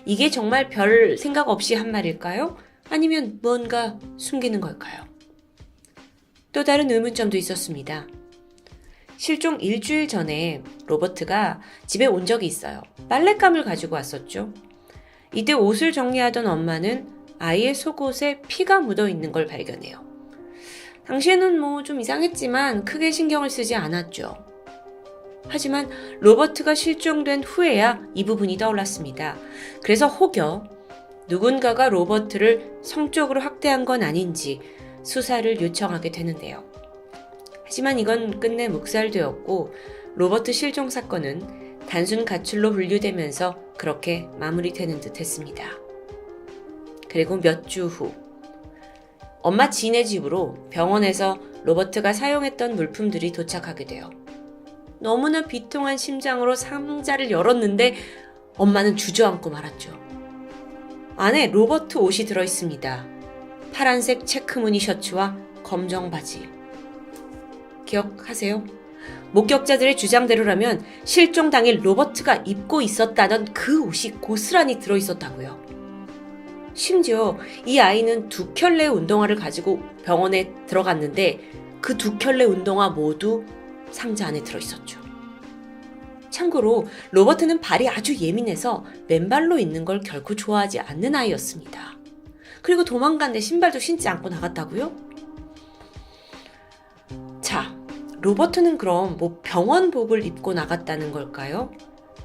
Speaker 1: 이게 정말 별 생각 없이 한 말일까요? 아니면 뭔가 숨기는 걸까요? 또 다른 의문점도 있었습니다. 실종 일주일 전에 로버트가 집에 온 적이 있어요. 빨랫감을 가지고 왔었죠. 이때 옷을 정리하던 엄마는 아이의 속옷에 피가 묻어 있는 걸 발견해요. 당시에는 좀 이상했지만 크게 신경을 쓰지 않았죠. 하지만 로버트가 실종된 후에야 이 부분이 떠올랐습니다. 그래서 혹여 누군가가 로버트를 성적으로 학대한 건 아닌지 수사를 요청하게 되는데요. 하지만 이건 끝내 묵살되었고 로버트 실종 사건은 단순 가출로 분류되면서 그렇게 마무리되는 듯 했습니다. 그리고 몇 주 후 엄마 진의 집으로 병원에서 로버트가 사용했던 물품들이 도착하게 돼요. 너무나 비통한 심장으로 상자를 열었는데 엄마는 주저앉고 말았죠. 안에 로버트 옷이 들어있습니다. 파란색 체크무늬 셔츠와 검정 바지. 기억하세요? 목격자들의 주장대로라면 실종 당일 로버트가 입고 있었다던 그 옷이 고스란히 들어있었다고요. 심지어 이 아이는 2켤레의 운동화를 가지고 병원에 들어갔는데 그 2켤레 운동화 모두 상자 안에 들어있었죠. 참고로 로버트는 발이 아주 예민해서 맨발로 있는 걸 결코 좋아하지 않는 아이였습니다. 그리고 도망갔는데 신발도 신지 않고 나갔다고요? 자, 로버트는 그럼 병원복을 입고 나갔다는 걸까요?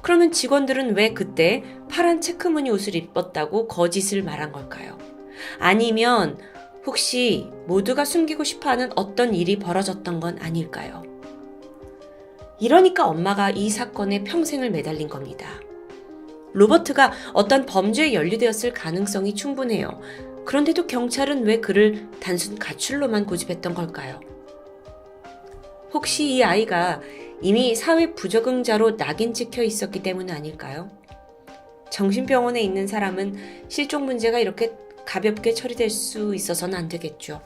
Speaker 1: 그러면 직원들은 왜 그때 파란 체크무늬 옷을 입었다고 거짓을 말한 걸까요? 아니면 혹시 모두가 숨기고 싶어하는 어떤 일이 벌어졌던 건 아닐까요? 이러니까 엄마가 이 사건에 평생을 매달린 겁니다. 로버트가 어떤 범죄에 연루되었을 가능성이 충분해요. 그런데도 경찰은 왜 그를 단순 가출로만 고집했던 걸까요? 혹시 이 아이가 이미 사회 부적응자로 낙인 찍혀 있었기 때문 아닐까요? 정신병원에 있는 사람은 실종 문제가 이렇게 가볍게 처리될 수 있어서는 안 되겠죠.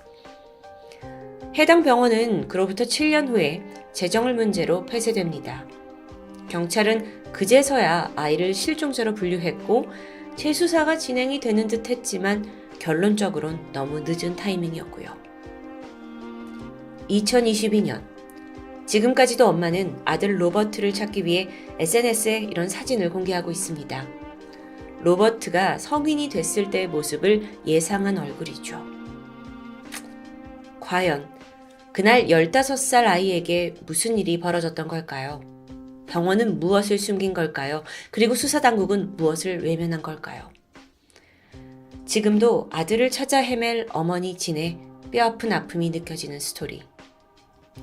Speaker 1: 해당 병원은 그로부터 7년 후에 재정을 문제로 폐쇄됩니다. 경찰은 그제서야 아이를 실종자로 분류했고 재수사가 진행이 되는 듯 했지만 결론적으론 너무 늦은 타이밍이었고요. 2022년 지금까지도 엄마는 아들 로버트를 찾기 위해 SNS에 이런 사진을 공개하고 있습니다. 로버트가 성인이 됐을 때의 모습을 예상한 얼굴이죠. 과연 그날 15살 아이에게 무슨 일이 벌어졌던 걸까요? 병원은 무엇을 숨긴 걸까요? 그리고 수사당국은 무엇을 외면한 걸까요? 지금도 아들을 찾아 헤맬 어머니 진의 뼈아픈 아픔이 느껴지는 스토리.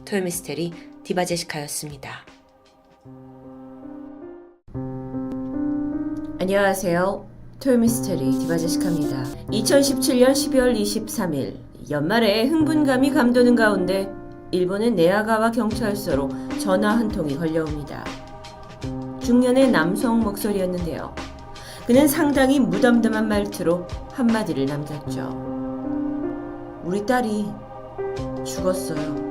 Speaker 1: 토요미스테리 디바제시카였습니다. 안녕하세요. 토요미스테리 디바제시카입니다. 2017년 12월 23일 연말에 흥분감이 감도는 가운데 일본의 네아가와 경찰서로 전화 한 통이 걸려옵니다. 중년의 남성 목소리였는데요. 그는 상당히 무덤덤한 말투로 한마디를 남겼죠. 우리 딸이 죽었어요.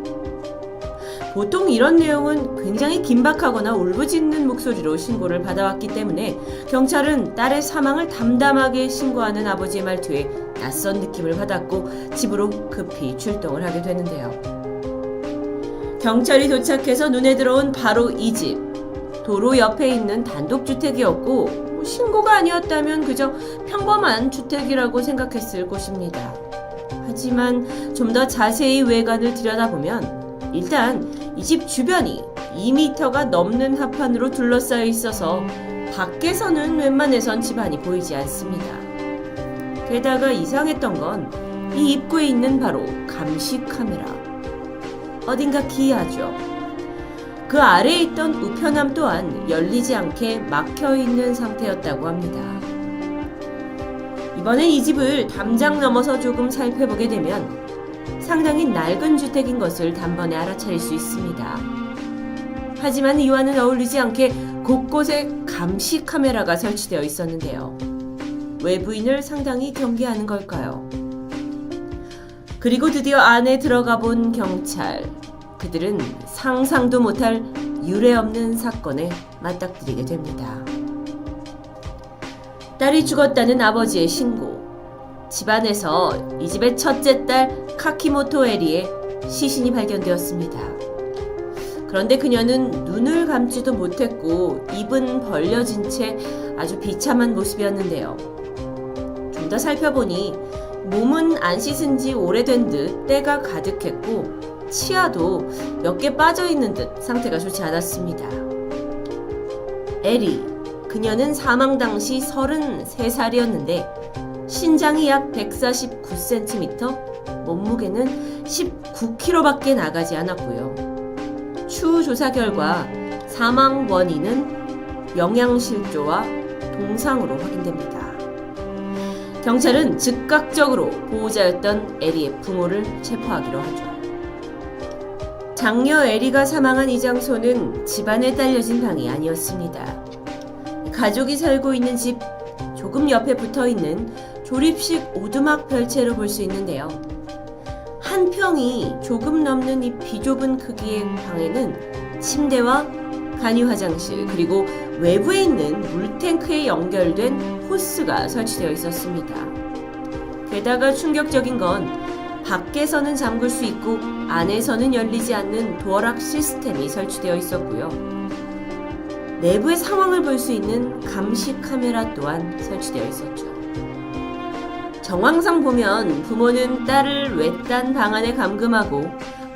Speaker 1: 보통 이런 내용은 굉장히 긴박하거나 울부짖는 목소리로 신고를 받아왔기 때문에 경찰은 딸의 사망을 담담하게 신고하는 아버지의 말투에 낯선 느낌을 받았고 집으로 급히 출동을 하게 되는데요. 경찰이 도착해서 눈에 들어온 바로 이 집. 도로 옆에 있는 단독주택이었고 신고가 아니었다면 그저 평범한 주택이라고 생각했을 곳입니다. 하지만 좀 더 자세히 외관을 들여다보면 일단 이 집 주변이
Speaker 3: 2m가 넘는 합판으로 둘러싸여 있어서 밖에서는 웬만해선 집안이 보이지 않습니다. 게다가 이상했던 건 이 입구에 있는 바로 감시 카메라. 어딘가 기이하죠. 그 아래에 있던 우편함 또한 열리지 않게 막혀 있는 상태였다고 합니다. 이번엔 이 집을 담장 넘어서 조금 살펴보게 되면 상당히 낡은 주택인 것을 단번에 알아차릴 수 있습니다. 하지만 이와는 어울리지 않게 곳곳에 감시 카메라가 설치되어 있었는데요. 외부인을 상당히 경계하는 걸까요? 그리고 드디어 안에 들어가 본 경찰. 그들은 상상도 못할 유례없는 사건에 맞닥뜨리게 됩니다. 딸이 죽었다는 아버지의 신고. 집안에서 이 집의 첫째 딸 카키모토 에리의 시신이 발견되었습니다. 그런데 그녀는 눈을 감지도 못했고 입은 벌려진 채 아주 비참한 모습이었는데요. 좀 더 살펴보니 몸은 안 씻은 지 오래된 듯 때가 가득했고 치아도 몇 개 빠져있는 듯 상태가 좋지 않았습니다. 에리, 그녀는 사망 당시 33살이었는데 신장이 약 149cm, 몸무게는 19kg밖에 나가지 않았고요. 추후 조사 결과 사망 원인은 영양실조와 동상으로 확인됩니다. 경찰은 즉각적으로 보호자였던 에리의 부모를 체포하기로 하죠. 장녀 에리가 사망한 이 장소는 집안에 딸려진 방이 아니었습니다. 가족이 살고 있는 집 조금 옆에 붙어있는 조립식 오두막 별채로 볼 수 있는데요. 한 평이 조금 넘는 이 비좁은 크기의 방에는 침대와 간이 화장실 그리고 외부에 있는 물탱크에 연결된 호스가 설치되어 있었습니다. 게다가 충격적인 건 밖에서는 잠글 수 있고 안에서는 열리지 않는 도어락 시스템이 설치되어 있었고요. 내부의 상황을 볼 수 있는 감시 카메라 또한 설치되어 있었죠. 정황상 보면 부모는 딸을 외딴 방 안에 감금하고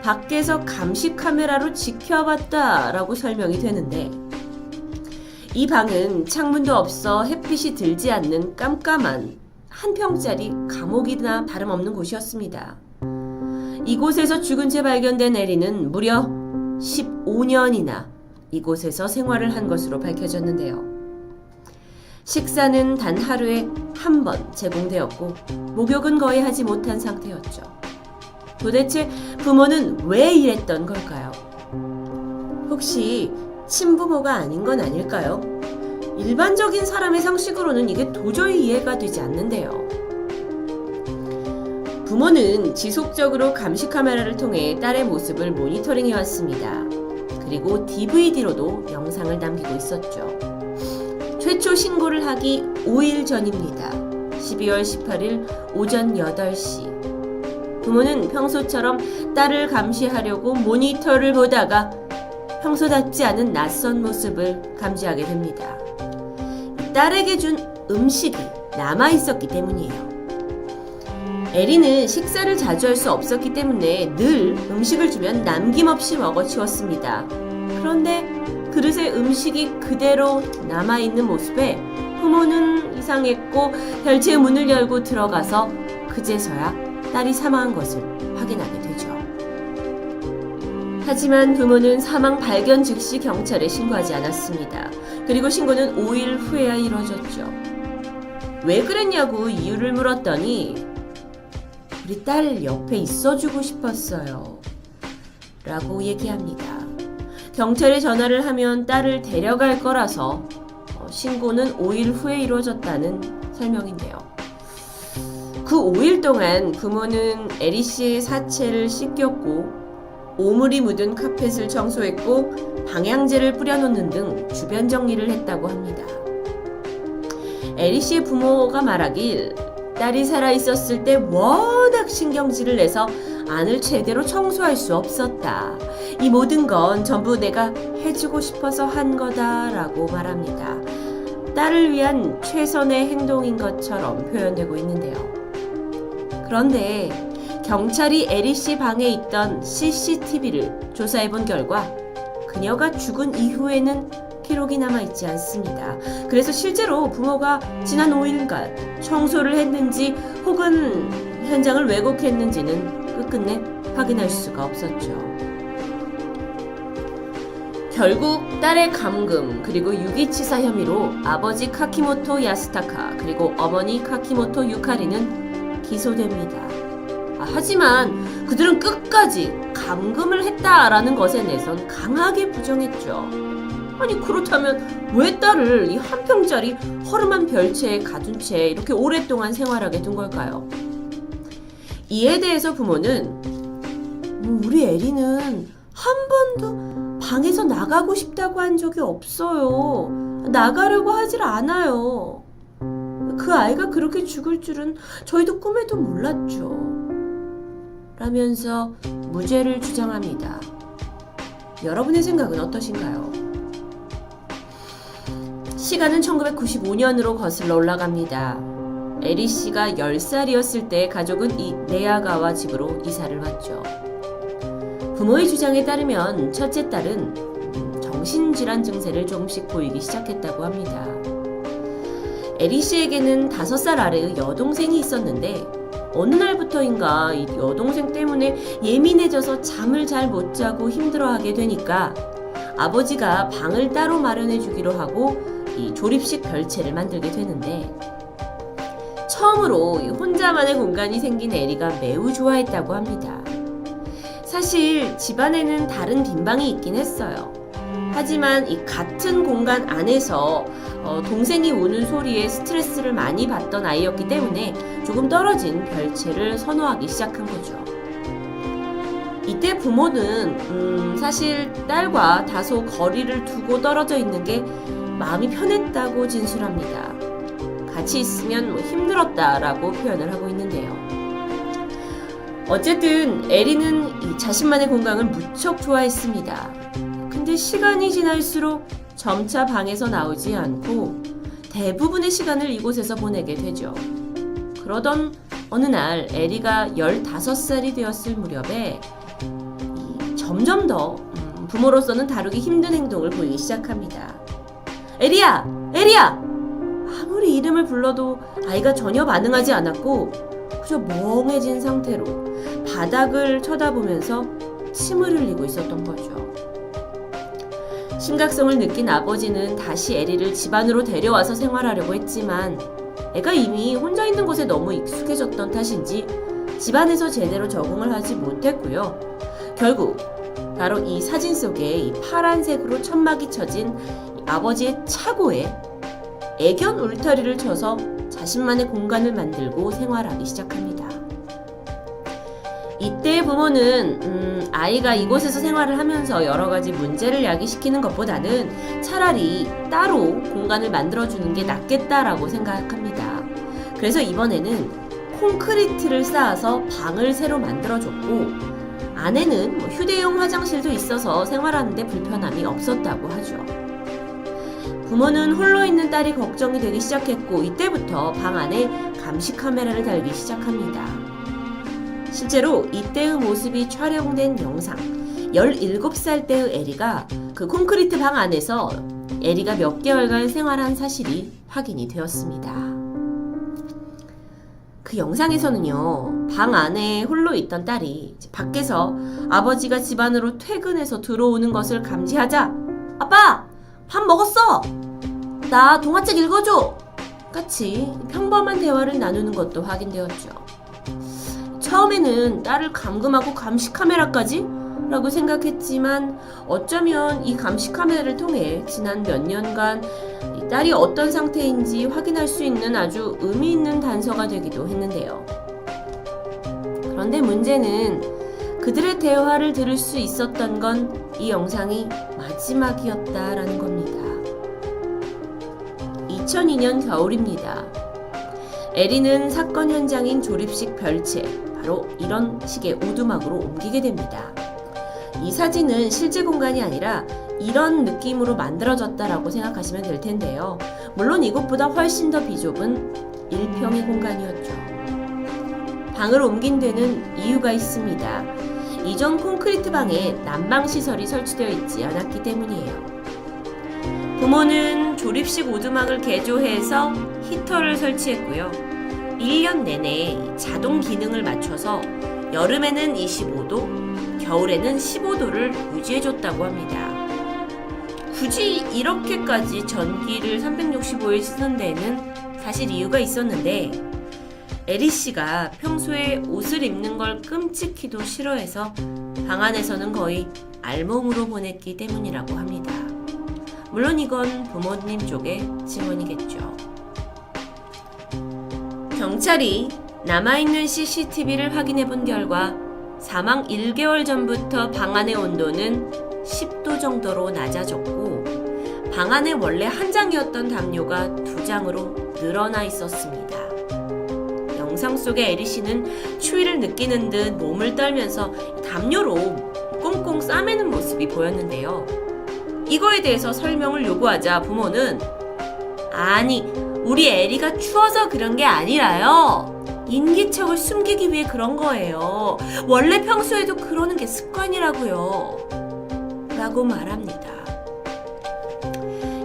Speaker 3: 밖에서 감시 카메라로 지켜봤다라고 설명이 되는데 이 방은 창문도 없어 햇빛이 들지 않는 깜깜한 한 평짜리 감옥이나 다름없는 곳이었습니다. 이곳에서 죽은 채 발견된 에리는 무려 15년이나 이곳에서 생활을 한 것으로 밝혀졌는데요. 식사는 단 하루에 한 번 제공되었고 목욕은 거의 하지 못한 상태였죠. 도대체 부모는 왜 이랬던 걸까요? 혹시 친부모가 아닌 건 아닐까요? 일반적인 사람의 상식으로는 이게 도저히 이해가 되지 않는데요. 부모는 지속적으로 감시 카메라를 통해 딸의 모습을 모니터링해 왔습니다. 그리고 DVD로도 영상을 남기고 있었죠. 최초 신고를 하기 5일 전입니다. 12월 18일 오전 8시. 부모는 평소처럼 딸을 감시하려고 모니터를 보다가 평소답지 않은 낯선 모습을 감지하게 됩니다. 딸에게 준 음식이 남아있었기 때문이에요. 에리는 식사를 자주 할 수 없었기 때문에 늘 음식을 주면 남김없이 먹어치웠습니다. 그런데 그릇에 음식이 그대로 남아있는 모습에 부모는 이상했고 별채의 문을 열고 들어가서 그제서야 딸이 사망한 것을 확인하게 되죠. 하지만 부모는 사망 발견 즉시 경찰에 신고하지 않았습니다. 그리고 신고는 5일 후에야 이뤄졌죠. 왜 그랬냐고 이유를 물었더니 우리 딸 옆에 있어주고 싶었어요 라고 얘기합니다. 경찰에 전화를 하면 딸을 데려갈 거라서 신고는 5일 후에 이루어졌다는 설명인데요. 그 5일 동안 부모는 에리 씨의 사체를 씻겼고 오물이 묻은 카펫을 청소했고 방향제를 뿌려놓는 등 주변 정리를 했다고 합니다. 에리 씨의 부모가 말하길 딸이 살아있었을 때 워낙 신경질을 내서 안을 제대로 청소할 수 없었다. 이 모든 건 전부 내가 해주고 싶어서 한 거다라고 말합니다. 딸을 위한 최선의 행동인 것처럼 표현되고 있는데요. 그런데 경찰이 에리 씨 방에 있던 CCTV를 조사해본 결과 그녀가 죽은 이후에는 기록이 남아있지 않습니다. 그래서 실제로 부모가 지난 5일간 청소를 했는지 혹은 현장을 왜곡했는지는 끝끝내 확인할 수가 없었죠. 결국 딸의 감금 그리고 유기치사 혐의로 아버지 카키모토 야스타카 그리고 어머니 카키모토 유카리는 기소됩니다. 하지만 그들은 끝까지 감금을 했다라는 것에 대해선 강하게 부정했죠. 아니 그렇다면 왜 딸을 이 한 평짜리 허름한 별채에 가둔 채 이렇게 오랫동안 생활하게 둔 걸까요? 이에 대해서 부모는 우리 에리는 한 번도 방에서 나가고 싶다고 한 적이 없어요. 나가려고 하질 않아요. 그 아이가 그렇게 죽을 줄은 저희도 꿈에도 몰랐죠. 라면서 무죄를 주장합니다. 여러분의 생각은 어떠신가요? 시간은 1995년으로 거슬러 올라갑니다. 에리 씨가 10살이었을 때 가족은 이 네아가와 집으로 이사를 왔죠. 부모의 주장에 따르면 첫째 딸은 정신질환 증세를 조금씩 보이기 시작했다고 합니다. 에리 씨에게는 5살 아래의 여동생이 있었는데 어느 날부터인가 이 여동생 때문에 예민해져서 잠을 잘 못 자고 힘들어하게 되니까 아버지가 방을 따로 마련해 주기로 하고 이 조립식 별채를 만들게 되는데 처음으로 혼자만의 공간이 생긴 에리가 매우 좋아했다고 합니다. 사실 집안에는 다른 빈방이 있긴 했어요. 하지만 이 같은 공간 안에서 동생이 우는 소리에 스트레스를 많이 받던 아이였기 때문에 조금 떨어진 별채를 선호하기 시작한 거죠. 이때 부모는 사실 딸과 다소 거리를 두고 떨어져 있는 게 마음이 편했다고 진술합니다. 같이 있으면 힘들었다라고 표현을 하고 있는데요. 어쨌든 에리는 이 자신만의 공간을 무척 좋아했습니다. 근데 시간이 지날수록 점차 방에서 나오지 않고 대부분의 시간을 이곳에서 보내게 되죠. 그러던 어느 날 에리가 15살이 되었을 무렵에 점점 더 부모로서는 다루기 힘든 행동을 보이기 시작합니다. 에리야! 에리야! 아무리 이름을 불러도 아이가 전혀 반응하지 않았고 그저 멍해진 상태로 바닥을 쳐다보면서 침을 흘리고 있었던 거죠. 심각성을 느낀 아버지는 다시 에리를 집 안으로 데려와서 생활하려고 했지만 애가 이미 혼자 있는 곳에 너무 익숙해졌던 탓인지 집안에서 제대로 적응을 하지 못했고요. 결국 바로 이 사진 속에 이 파란색으로 천막이 쳐진 아버지의 차고에 애견 울타리를 쳐서 자신만의 공간을 만들고 생활하기 시작합니다. 이때 부모는 아이가 이곳에서 생활을 하면서 여러 가지 문제를 야기시키는 것보다는 차라리 따로 공간을 만들어주는 게 낫겠다라고 생각합니다. 그래서 이번에는 콘크리트를 쌓아서 방을 새로 만들어줬고 안에는 휴대용 화장실도 있어서 생활하는데 불편함이 없었다고 하죠. 부모는 홀로 있는 딸이 걱정이 되기 시작했고 이때부터 방 안에 감시 카메라를 달기 시작합니다. 실제로 이때의 모습이 촬영된 영상 17살 때의 에리가 그 콘크리트 방 안에서 에리가 몇 개월간 생활한 사실이 확인이 되었습니다. 그 영상에서는요, 방 안에 홀로 있던 딸이 밖에서 아버지가 집 안으로 퇴근해서 들어오는 것을 감지하자 아빠! 밥 먹었어! 나 동화책 읽어줘! 같이 평범한 대화를 나누는 것도 확인되었죠. 처음에는 딸을 감금하고 감시 카메라까지? 라고 생각했지만 어쩌면 이 감시 카메라를 통해 지난 몇 년간 이 딸이 어떤 상태인지 확인할 수 있는 아주 의미 있는 단서가 되기도 했는데요. 그런데 문제는 그들의 대화를 들을 수 있었던 건 이 영상이 마지막이었다라는 겁니다. 2002년 겨울입니다. 에리는 사건 현장인 조립식 별채, 바로 이런 식의 오두막으로 옮기게 됩니다. 이 사진은 실제 공간이 아니라 이런 느낌으로 만들어졌다라고 생각하시면 될 텐데요. 물론 이것보다 훨씬 더 비좁은 1평의 공간이었죠. 방을 옮긴 데는 이유가 있습니다. 이전 콘크리트 방에 난방 시설이 설치되어 있지 않았기 때문이에요. 부모는 조립식 오두막을 개조해서 히터를 설치했고요. 1년 내내 자동 기능을 맞춰서 여름에는 25도, 겨울에는 15도를 유지해줬다고 합니다. 굳이 이렇게까지 전기를 365일 쓰는 데는 사실 이유가 있었는데 에리 씨가 평소에 옷을 입는 걸 끔찍히도 싫어해서 방 안에서는 거의 알몸으로 보냈기 때문이라고 합니다. 물론 이건 부모님 쪽의 증언이겠죠. 경찰이 남아있는 CCTV를 확인해 본 결과 사망 1개월 전부터 방 안의 온도는 10도 정도로 낮아졌고 방 안에 원래 한 장이었던 담요가 2장으로 늘어나 있었습니다. 영상 속의 에리 씨는 추위를 느끼는 듯 몸을 떨면서 담요로 꽁꽁 싸매는 모습이 보였는데요. 이거에 대해서 설명을 요구하자 부모는 아니, 우리 에리가 추워서 그런 게 아니라요. 인기척을 숨기기 위해 그런 거예요. 원래 평소에도 그러는 게 습관이라고요. 라고 말합니다.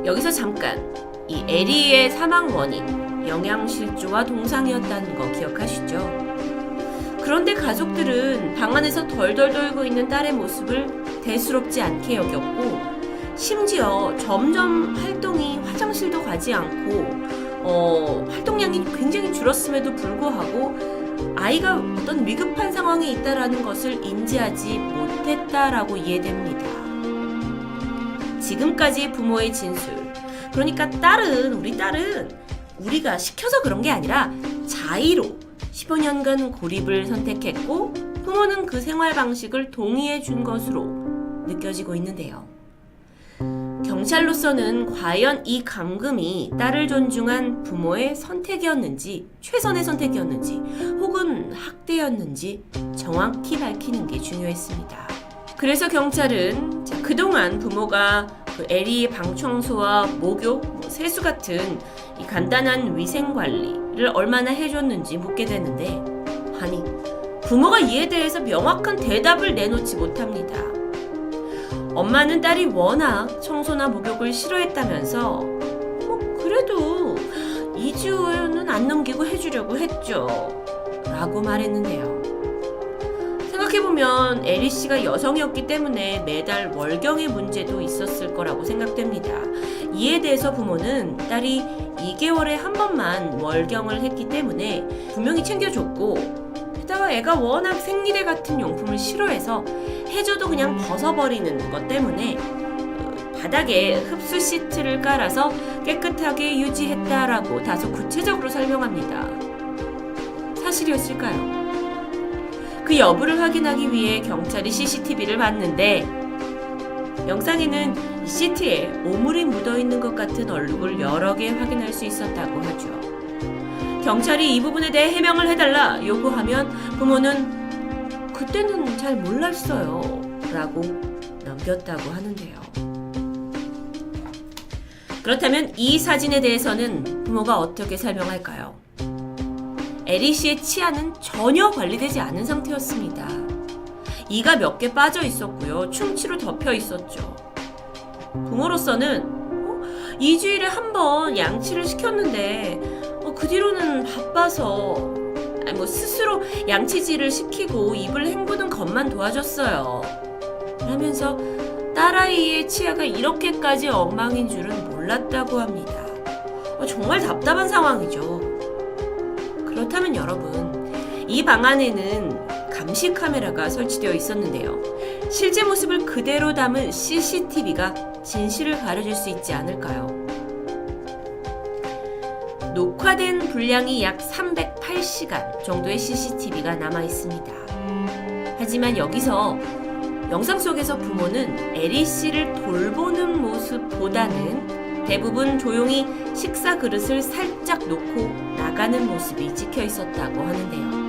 Speaker 3: 여기서 잠깐 이 에리의 사망 원인, 영양실조와 동상이었다는 거 기억하시죠? 그런데 가족들은 방 안에서 덜덜 떨고 있는 딸의 모습을 대수롭지 않게 여겼고 심지어 점점 활동이 화장실도 가지 않고 활동량이 굉장히 줄었음에도 불구하고 아이가 어떤 위급한 상황에 있다라는 것을 인지하지 못했다라고 이해됩니다. 지금까지 부모의 진술, 그러니까 우리 딸은 우리가 시켜서 그런 게 아니라 자의로 15년간 고립을 선택했고 부모는 그 생활 방식을 동의해 준 것으로 느껴지고 있는데요. 경찰로서는 과연 이 감금이 딸을 존중한 부모의 선택이었는지, 최선의 선택이었는지, 혹은 학대였는지 정확히 밝히는 게 중요했습니다. 그래서 경찰은 그동안 부모가 에리의 방 청소와 목욕, 세수 같은 이 간단한 위생 관리를 얼마나 해줬는지 묻게 되는데, 아니, 부모가 이에 대해서 명확한 대답을 내놓지 못합니다. 엄마는 딸이 워낙 청소나 목욕을 싫어했다면서 그래도 2주는 안 넘기고 해주려고 했죠. 라고 말했는데요. 생각해보면 에리 씨가 여성이었기 때문에 매달 월경의 문제도 있었을 거라고 생각됩니다. 이에 대해서 부모는 딸이 2개월에 한 번만 월경을 했기 때문에 분명히 챙겨줬고 게다가 애가 워낙 생리대 같은 용품을 싫어해서 해줘도 그냥 벗어버리는 것 때문에 바닥에 흡수 시트를 깔아서 깨끗하게 유지했다라고 다소 구체적으로 설명합니다. 사실이었을까요? 그 여부를 확인하기 위해 경찰이 CCTV를 봤는데 영상에는 이 시트에 오물이 묻어있는 것 같은 얼룩을 여러 개 확인할 수 있었다고 하죠. 경찰이 이 부분에 대해 해명을 해달라 요구하면 부모는 그때는 잘 몰랐어요 라고 넘겼다고 하는데요. 그렇다면 이 사진에 대해서는 부모가 어떻게 설명할까요? 에리 씨의 치아는 전혀 관리되지 않은 상태였습니다. 이가 몇 개 빠져 있었고요. 충치로 덮여 있었죠. 부모로서는 2주일에 한 번 양치를 시켰는데 그 뒤로는 바빠서 스스로 양치질을 시키고 입을 헹구는 것만 도와줬어요. 라면서 딸아이의 치아가 이렇게까지 엉망인 줄은 몰랐다고 합니다. 정말 답답한 상황이죠. 그렇다면 여러분, 이 방 안에는 감시 카메라가 설치되어 있었는데요. 실제 모습을 그대로 담은 CCTV가 진실을 가려줄 수 있지 않을까요? 녹화된 분량이 약 308시간 정도의 CCTV가 남아 있습니다. 하지만 여기서 영상 속에서 부모는 에리 씨를 돌보는 모습보다는 대부분 조용히 식사 그릇을 살짝 놓고 나가는 모습이 찍혀 있었다고 하는데요.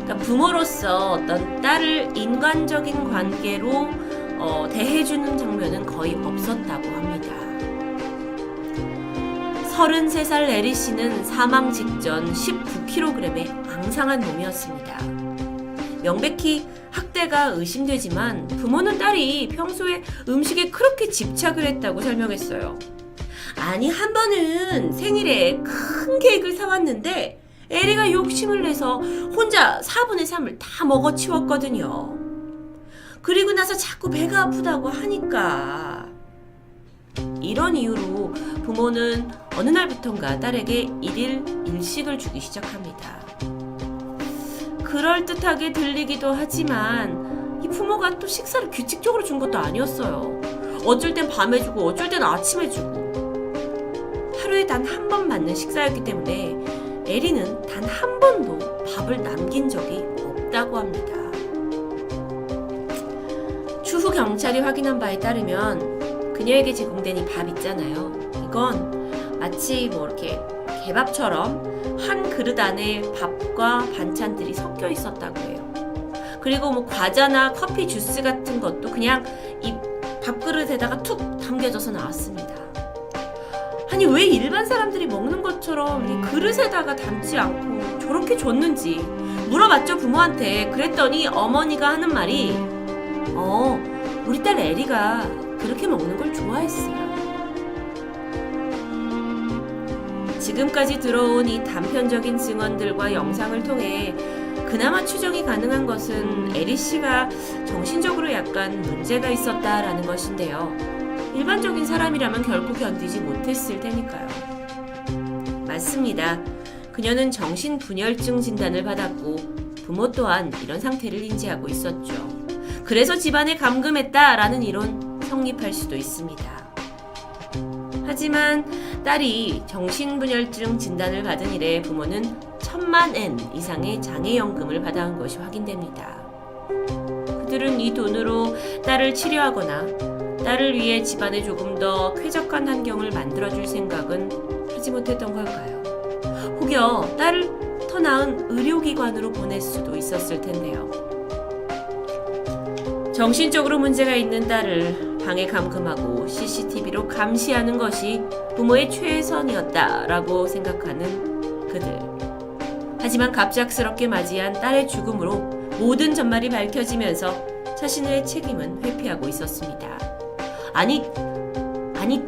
Speaker 3: 그러니까 부모로서 어떤 딸을 인간적인 관계로 대해주는 장면은 거의 없었다고 합니다. 33살 에리 씨는 사망 직전 19kg의 앙상한 몸이었습니다. 명백히 학대가 의심되지만 부모는 딸이 평소에 음식에 그렇게 집착을 했다고 설명했어요. 아니, 한 번은 생일에 큰 케이크를 사왔는데 에리가 욕심을 내서 혼자 4분의 3을 다 먹어치웠거든요. 그리고 나서 자꾸 배가 아프다고 하니까. 이런 이유로 부모는 어느 날부턴가 딸에게 1일 1식을 주기 시작합니다. 그럴듯하게 들리기도 하지만 이 부모가 또 식사를 규칙적으로 준 것도 아니었어요. 어쩔 땐 밤에 주고 어쩔 땐 아침에 주고. 하루에 단 한 번 맞는 식사였기 때문에 에리는 단 한 번도 밥을 남긴 적이 없다고 합니다. 추후 경찰이 확인한 바에 따르면 그녀에게 제공된 이 밥 있잖아요. 이건 마치 이렇게 개밥처럼 한 그릇 안에 밥과 반찬들이 섞여 있었다고 해요. 그리고 과자나 커피, 주스 같은 것도 그냥 이 밥그릇에다가 툭 담겨져서 나왔습니다. 아니, 왜 일반 사람들이 먹는 것처럼 이 그릇에다가 담지 않고 저렇게 줬는지 물어봤죠, 부모한테. 그랬더니 어머니가 하는 말이 우리 딸 에리가 그렇게 먹는 걸 좋아했어요. 지금까지 들어온 이 단편적인 증언들과 영상을 통해 그나마 추정이 가능한 것은 에리 씨가 정신적으로 약간 문제가 있었다라는 것인데요. 일반적인 사람이라면 결코 견디지 못했을 테니까요. 맞습니다. 그녀는 정신분열증 진단을 받았고 부모 또한 이런 상태를 인지하고 있었죠. 그래서 집안에 감금했다라는 이론 성립할 수도 있습니다. 하지만 딸이 정신분열증 진단을 받은 이래 부모는 10,000,000엔 이상의 장애연금을 받아온 것이 확인됩니다. 그들은 이 돈으로 딸을 치료하거나 딸을 위해 집안에 조금 더 쾌적한 환경을 만들어줄 생각은 하지 못했던 걸까요? 혹여 딸을 더 나은 의료기관으로 보낼 수도 있었을 텐데요. 정신적으로 문제가 있는 딸을 방에 감금하고 CCTV로 감시하는 것이 부모의 최선이었다라고 생각하는 그들. 하지만 갑작스럽게 맞이한 딸의 죽음으로 모든 전말이 밝혀지면서 자신의 책임은 회피하고 있었습니다. 아니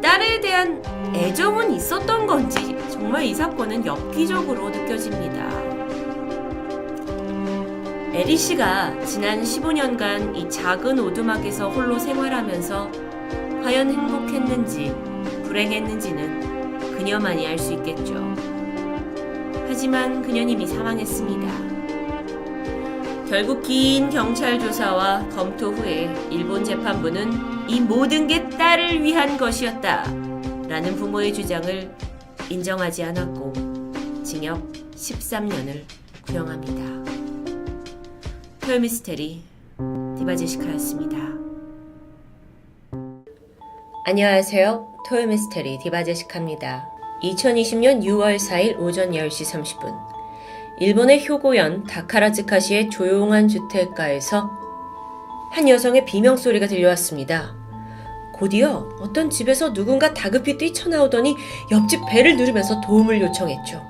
Speaker 3: 딸에 대한 애정은 있었던 건지 정말 이 사건은 엽기적으로 느껴집니다. 에리 씨가 지난 15년간 이 작은 오두막에서 홀로 생활하면서 과연 행복했는지 불행했는지는 그녀만이 알 수 있겠죠. 하지만 그녀는 이미 사망했습니다. 결국 긴 경찰 조사와 검토 후에 일본 재판부는 이 모든 게 딸을 위한 것이었다 라는 부모의 주장을 인정하지 않았고 징역 13년을 구형합니다. 토요미스테리 디바제시카였습니다. 안녕하세요. 토요미스테리 디바제시카입니다. 2020년 6월 4일 오전 10시 30분 일본의 효고현 다카라츠카시의 조용한 주택가에서 한 여성의 비명소리가 들려왔습니다. 곧이어 어떤 집에서 누군가 다급히 뛰쳐나오더니 옆집 벨을 누르면서 도움을 요청했죠.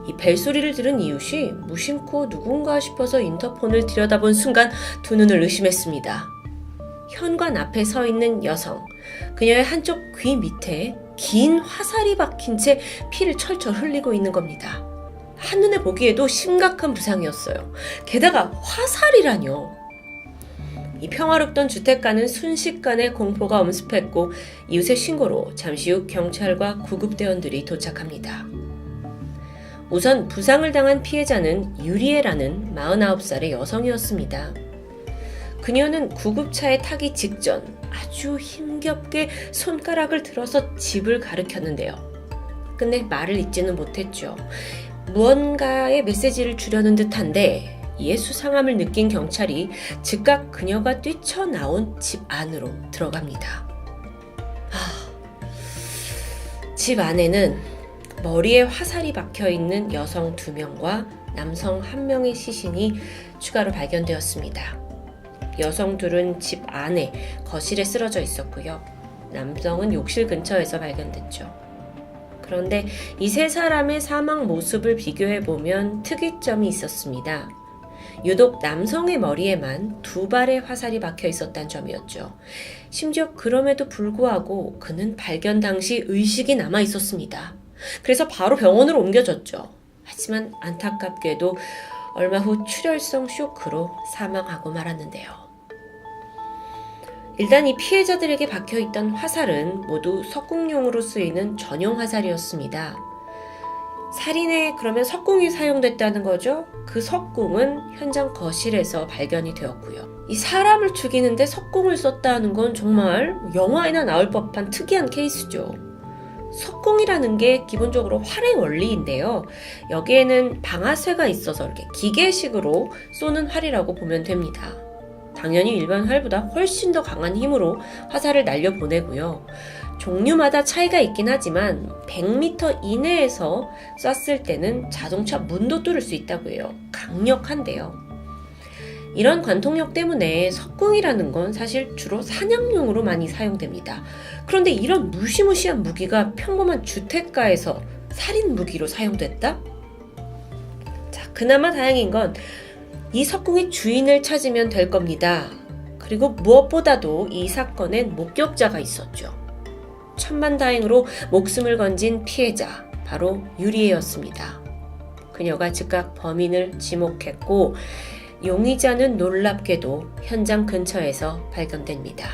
Speaker 3: 이 벨소리를 들은 이웃이 무심코 누군가 싶어서 인터폰을 들여다본 순간 두 눈을 의심했습니다. 현관 앞에 서 있는 여성, 그녀의 한쪽 귀 밑에 긴 화살이 박힌 채 피를 철철 흘리고 있는 겁니다. 한눈에 보기에도 심각한 부상이었어요. 게다가 화살이라뇨. 이 평화롭던 주택가는 순식간에 공포가 엄습했고 이웃의 신고로 잠시 후 경찰과 구급대원들이 도착합니다. 우선 부상을 당한 피해자는 유리에라는 49살의 여성이었습니다. 그녀는 구급차에 타기 직전 아주 힘겹게 손가락을 들어서 집을 가리켰는데요. 근데 말을 잇지는 못했죠. 무언가의 메시지를 주려는 듯한데 이에 수상함을 느낀 경찰이 즉각 그녀가 뛰쳐나온 집 안으로 들어갑니다. 집 안에는 머리에 화살이 박혀있는 여성 2명과 남성 1명의 시신이 추가로 발견되었습니다. 여성 둘은 집 안에 거실에 쓰러져 있었고요. 남성은 욕실 근처에서 발견됐죠. 그런데 이 세 사람의 사망 모습을 비교해보면 특이점이 있었습니다.
Speaker 1: 유독 남성의 머리에만 2발의 화살이 박혀 있었다는 점이었죠. 심지어 그럼에도 불구하고 그는 발견 당시 의식이 남아 있었습니다. 그래서 바로 병원으로 옮겨졌죠. 하지만 안타깝게도 얼마 후 출혈성 쇼크로 사망하고 말았는데요. 일단 이 피해자들에게 박혀있던 화살은 모두 석궁용으로 쓰이는 전용 화살이었습니다. 살인에 그러면 석궁이 사용됐다는 거죠? 그 석궁은 현장 거실에서 발견이 되었고요. 이 사람을 죽이는데 석궁을 썼다는 건 정말 영화에나 나올 법한 특이한 케이스죠. 석궁이라는 게 기본적으로 활의 원리인데요. 여기에는 방아쇠가 있어서 이렇게 기계식으로 쏘는 활이라고 보면 됩니다. 당연히 일반 활보다 훨씬 더 강한 힘으로 화살을 날려보내고요. 종류마다 차이가 있긴 하지만 100m 이내에서 쐈을 때는 자동차 문도 뚫을 수 있다고 해요. 강력한데요. 이런 관통력 때문에 석궁이라는 건 사실 주로 사냥용으로 많이 사용됩니다. 그런데 이런 무시무시한 무기가 평범한 주택가에서 살인 무기로 사용됐다? 자, 그나마 다행인 건 이 석궁의 주인을 찾으면 될 겁니다. 그리고 무엇보다도 이 사건엔 목격자가 있었죠. 천만다행으로 목숨을 건진 피해자, 바로 유리애였습니다. 그녀가 즉각 범인을 지목했고 용의자는 놀랍게도 현장 근처에서 발견됩니다.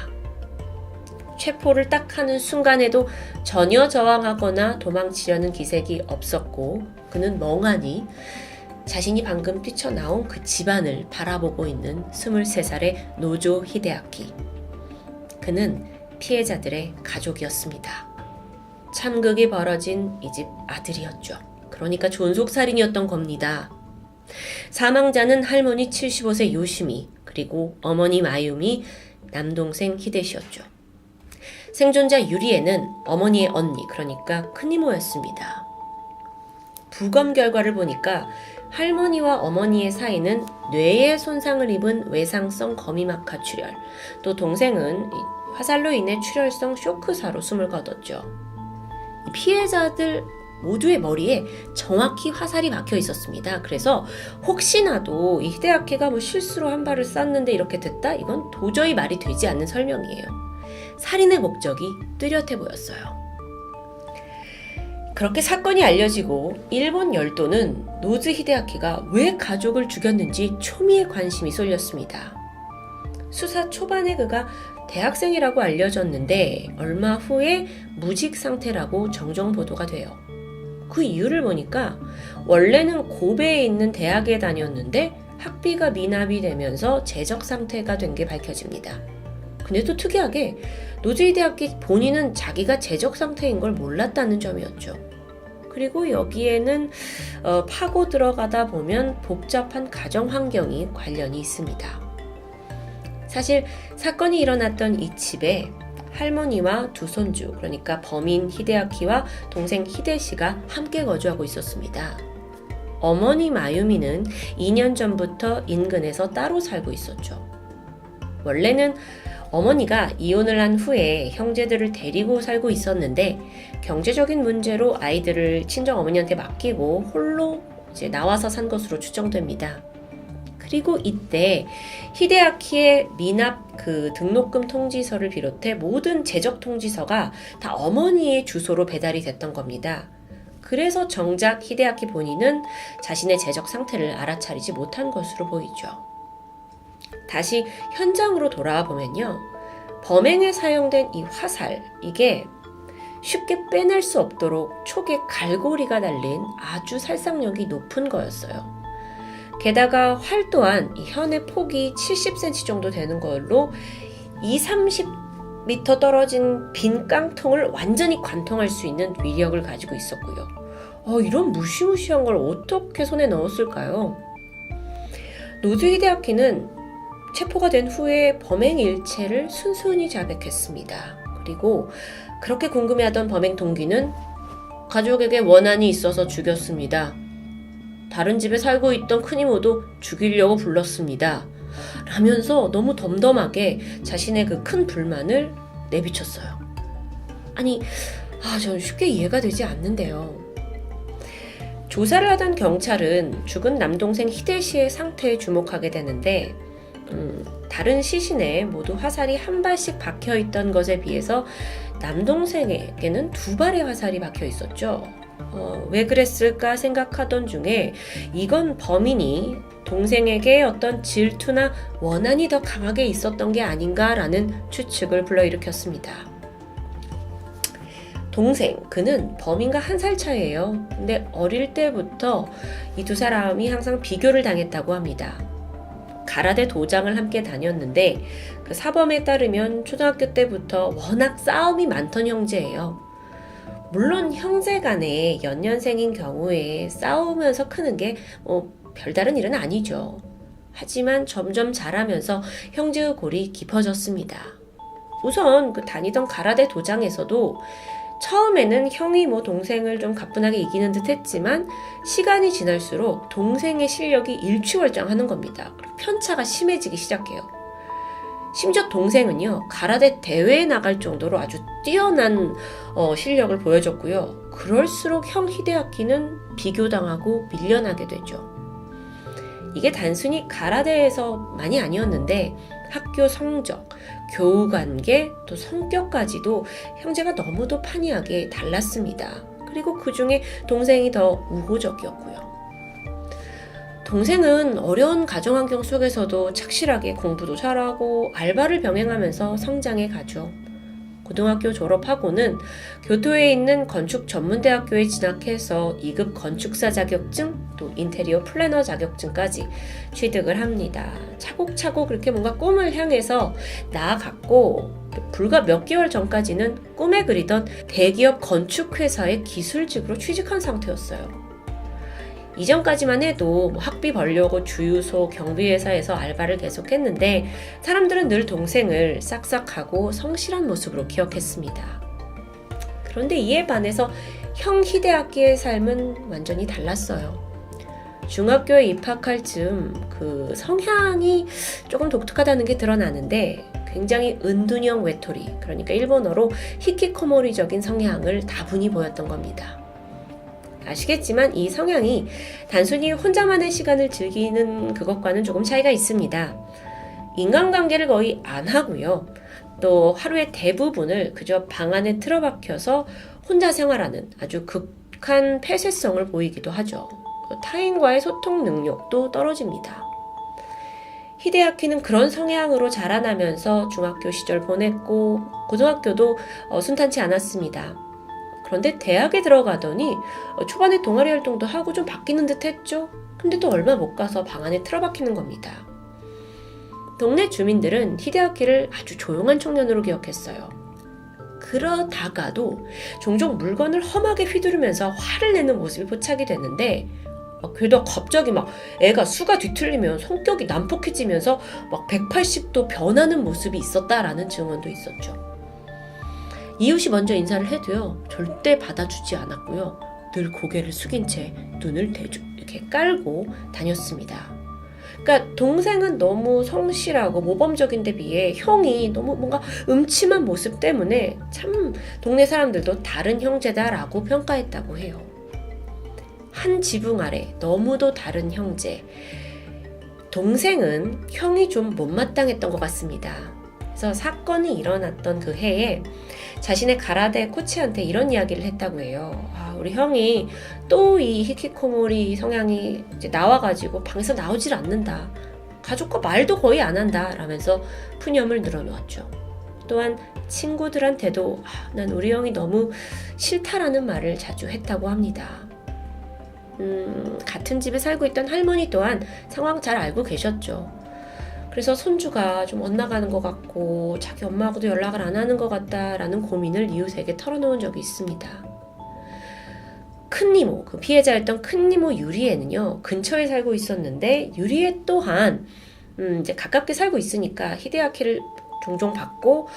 Speaker 1: 체포를 딱 하는 순간에도 전혀 저항하거나 도망치려는 기색이 없었고 그는 멍하니 자신이 방금 뛰쳐나온 그 집안을 바라보고 있는 23살의 노조 히데아키. 그는 피해자들의 가족이었습니다. 참극이 벌어진 이 집 아들이었죠. 그러니까 존속살인이었던 겁니다. 사망자는 할머니 75세 요시미, 그리고 어머니 마유미, 남동생 히데시였죠. 생존자 유리에는 어머니의 언니, 그러니까 큰이모였습니다. 부검 결과를 보니까 할머니와 어머니의 사이는 뇌에 손상을 입은 외상성 거미막하 출혈, 또 동생은 화살로 인해 출혈성 쇼크사로 숨을 거뒀죠. 이 피해자들 모두의 머리에 정확히 화살이 박혀 있었습니다. 그래서 혹시나도 이 히데아키가 실수로 한 발을 쐈는데 이렇게 됐다? 이건 도저히 말이 되지 않는 설명이에요. 살인의 목적이 뚜렷해 보였어요. 그렇게 사건이 알려지고 일본 열도는 노즈 히데아키가 왜 가족을 죽였는지 초미의 관심이 쏠렸습니다. 수사 초반에 그가 대학생이라고 알려졌는데 얼마 후에 무직 상태라고 정정 보도가 돼요. 그 이유를 보니까 원래는 고베에 있는 대학에 다녔는데 학비가 미납이 되면서 재적 상태가 된 게 밝혀집니다. 근데 또 특이하게 노즈 히데아키 본인은 자기가 재적 상태인 걸 몰랐다는 점이었죠. 그리고 여기에는 파고 들어가다 보면 복잡한 가정 환경이 관련이 있습니다. 사실 사건이 일어났던 이 집에 할머니와 두 손주, 그러니까 범인 히데아키와 동생 히데시가 함께 거주하고 있었습니다. 어머니 마유미는 2년 전부터 인근에서 따로 살고 있었죠. 원래는 어머니가 이혼을 한 후에 형제들을 데리고 살고 있었는데 경제적인 문제로 아이들을 친정 어머니한테 맡기고 홀로 이제 나와서 산 것으로 추정됩니다. 그리고 이때 히데아키의 미납 등록금 통지서를 비롯해 모든 재적 통지서가 다 어머니의 주소로 배달이 됐던 겁니다. 그래서 정작 히데아키 본인은 자신의 재적 상태를 알아차리지 못한 것으로 보이죠. 다시 현장으로 돌아와 보면요. 범행에 사용된 이 화살, 이게 쉽게 빼낼 수 없도록 촉에 갈고리가 달린 아주 살상력이 높은 거였어요. 게다가 활 또한 이 현의 폭이 70cm 정도 되는 걸로 30m 떨어진 빈 깡통을 완전히 관통할 수 있는 위력을 가지고 있었고요. 이런 무시무시한 걸 어떻게 손에 넣었을까요? 노즈 히데아키는 체포가 된 후에 범행 일체를 순순히 자백했습니다. 그리고 그렇게 궁금해하던 범행 동기는 가족에게 원한이 있어서 죽였습니다. 다른 집에 살고 있던 큰이모도 죽이려고 불렀습니다. 라면서 너무 덤덤하게 자신의 그 큰 불만을 내비쳤어요. 아니, 저는 쉽게 이해가 되지 않는데요. 조사를 하던 경찰은 죽은 남동생 히데시의 상태에 주목하게 되는데 다른 시신에 모두 화살이 한 발씩 박혀 있던 것에 비해서 남동생에게는 2발의 화살이 박혀 있었죠. 왜 그랬을까 생각하던 중에 이건 범인이 동생에게 어떤 질투나 원한이 더 강하게 있었던 게 아닌가라는 추측을 불러일으켰습니다. 동생, 그는 범인과 1살 차이예요. 근데 어릴 때부터 이 두 사람이 항상 비교를 당했다고 합니다. 가라데 도장을 함께 다녔는데 그 사범에 따르면 초등학교 때부터 워낙 싸움이 많던 형제예요. 물론 형제 간에 연년생인 경우에 싸우면서 크는 게 별다른 일은 아니죠. 하지만 점점 자라면서 형제의 골이 깊어졌습니다. 우선 그 다니던 가라데 도장에서도 처음에는 형이 동생을 좀 가뿐하게 이기는 듯 했지만 시간이 지날수록 동생의 실력이 일취월장하는 겁니다. 편차가 심해지기 시작해요. 심지어 동생은요, 가라데 대회에 나갈 정도로 아주 뛰어난 실력을 보여줬고요. 그럴수록 형 히데아키는 비교당하고 밀려나게 되죠. 이게 단순히 가라데에서만이 아니었는데 학교 성적, 교우 관계, 또 성격까지도 형제가 너무도 판이하게 달랐습니다. 그리고 그 중에 동생이 더 우호적이었고요. 동생은 어려운 가정환경 속에서도 착실하게 공부도 잘하고 알바를 병행하면서 성장해 가죠. 고등학교 졸업하고는 교토에 있는 건축전문대학교에 진학해서 2급 건축사 자격증, 또 인테리어 플래너 자격증까지 취득을 합니다. 차곡차곡 그렇게 뭔가 꿈을 향해서 나아갔고, 불과 몇 개월 전까지는 꿈에 그리던 대기업 건축회사의 기술직으로 취직한 상태였어요. 이전까지만 해도 학비 벌려고 주유소, 경비회사에서 알바를 계속했는데 사람들은 늘 동생을 싹싹하고 성실한 모습으로 기억했습니다. 그런데 이에 반해서 형 히데아키의 삶은 완전히 달랐어요. 중학교에 입학할 즈음 그 성향이 조금 독특하다는 게 드러나는데 굉장히 은둔형 외톨이, 그러니까 일본어로 히키코모리적인 성향을 다분히 보였던 겁니다. 아시겠지만 이 성향이 단순히 혼자만의 시간을 즐기는 그것과는 조금 차이가 있습니다. 인간관계를 거의 안 하고요. 또 하루의 대부분을 그저 방 안에 틀어박혀서 혼자 생활하는 아주 극한 폐쇄성을 보이기도 하죠. 타인과의 소통 능력도 떨어집니다. 히데아키는 그런 성향으로 자라나면서 중학교 시절 보냈고 고등학교도 순탄치 않았습니다. 그런데 대학에 들어가더니 초반에 동아리 활동도 하고 좀 바뀌는 듯 했죠. 근데 또 얼마 못 가서 방 안에 틀어박히는 겁니다. 동네 주민들은 히데아키를 아주 조용한 청년으로 기억했어요. 그러다가도 종종 물건을 험하게 휘두르면서 화를 내는 모습이 포착이 됐는데 게다가 갑자기 막 애가 수가 뒤틀리면 성격이 난폭해지면서 막 180도 변하는 모습이 있었다라는 증언도 있었죠. 이웃이 먼저 인사를 해도요, 절대 받아주지 않았고요. 늘 고개를 숙인 채 눈을 이렇게 깔고 다녔습니다. 그러니까 동생은 너무 성실하고 모범적인 데 비해 형이 너무 뭔가 음침한 모습 때문에 참 동네 사람들도 다른 형제다라고 평가했다고 해요. 한 지붕 아래 너무도 다른 형제. 동생은 형이 좀 못마땅했던 것 같습니다. 그래서 사건이 일어났던 그 해에 자신의 가라데 코치한테 이런 이야기를 했다고 해요. 우리 형이 또 이 히키코모리 성향이 이제 나와가지고 방에서 나오질 않는다. 가족과 말도 거의 안 한다. 라면서 푸념을 늘어놓았죠. 또한 친구들한테도 난 우리 형이 너무 싫다라는 말을 자주 했다고 합니다. 같은 집에 살고 있던 할머니 또한 상황 잘 알고 계셨죠. 그래서 손주가 좀 엇나가는 것 같고 자기 엄마하고도 연락을 안 하는 것 같다라는 고민을 이웃에게 털어놓은 적이 있습니다. 큰이모, 그 피해자였던 큰이모 유리에는요, 근처에 살고 있었는데 유리에 또한 이제 가깝게 살고 있으니까 히데아키를 종종 받고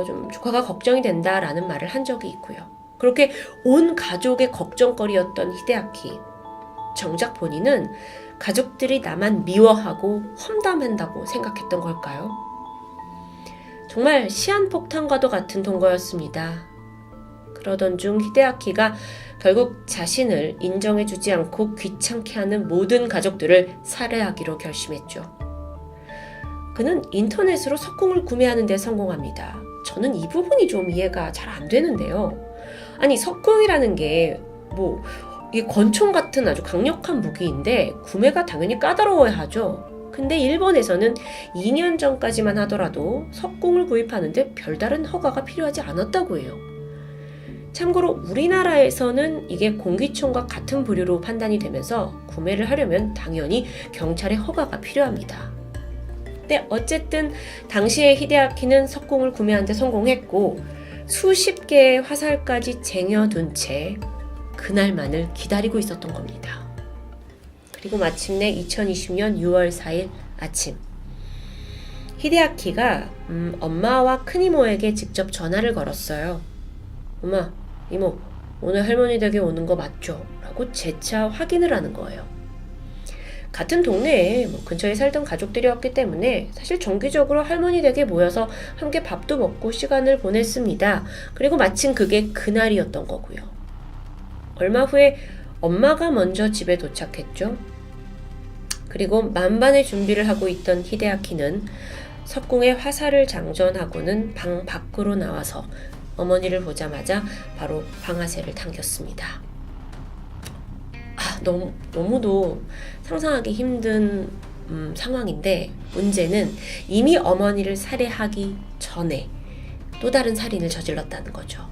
Speaker 1: 좀 조카가 걱정이 된다라는 말을 한 적이 있고요. 그렇게 온 가족의 걱정거리였던 히데아키. 정작 본인은 가족들이 나만 미워하고 험담한다고 생각했던 걸까요? 정말 시한폭탄과도 같은 동거였습니다. 그러던 중 히데아키가 결국 자신을 인정해주지 않고 귀찮게 하는 모든 가족들을 살해하기로 결심했죠. 그는 인터넷으로 석궁을 구매하는 데 성공합니다. 저는 이 부분이 좀 이해가 잘 안 되는데요. 아니, 석궁이라는 게 이게 권총 같은 아주 강력한 무기인데 구매가 당연히 까다로워야 하죠. 근데 일본에서는 2년 전까지만 하더라도 석궁을 구입하는데 별다른 허가가 필요하지 않았다고 해요. 참고로 우리나라에서는 이게 공기총과 같은 부류로 판단이 되면서 구매를 하려면 당연히 경찰의 허가가 필요합니다. 근데 어쨌든 당시에 히데아키는 석궁을 구매하는 데 성공했고 수십 개의 화살까지 쟁여둔 채 그날만을 기다리고 있었던 겁니다. 그리고 마침내 2020년 6월 4일 아침, 히데아키가 엄마와 큰이모에게 직접 전화를 걸었어요. 엄마, 이모, 오늘 할머니 댁에 오는 거 맞죠? 라고 재차 확인을 하는 거예요. 같은 동네에 근처에 살던 가족들이었기 때문에 사실 정기적으로 할머니 댁에 모여서 함께 밥도 먹고 시간을 보냈습니다. 그리고 마침 그게 그날이었던 거고요. 얼마 후에 엄마가 먼저 집에 도착했죠. 그리고 만반의 준비를 하고 있던 히데아키는 석궁에 화살을 장전하고는 방 밖으로 나와서 어머니를 보자마자 바로 방아쇠를 당겼습니다. 너무도 상상하기 힘든 상황인데 문제는 이미 어머니를 살해하기 전에 또 다른 살인을 저질렀다는 거죠.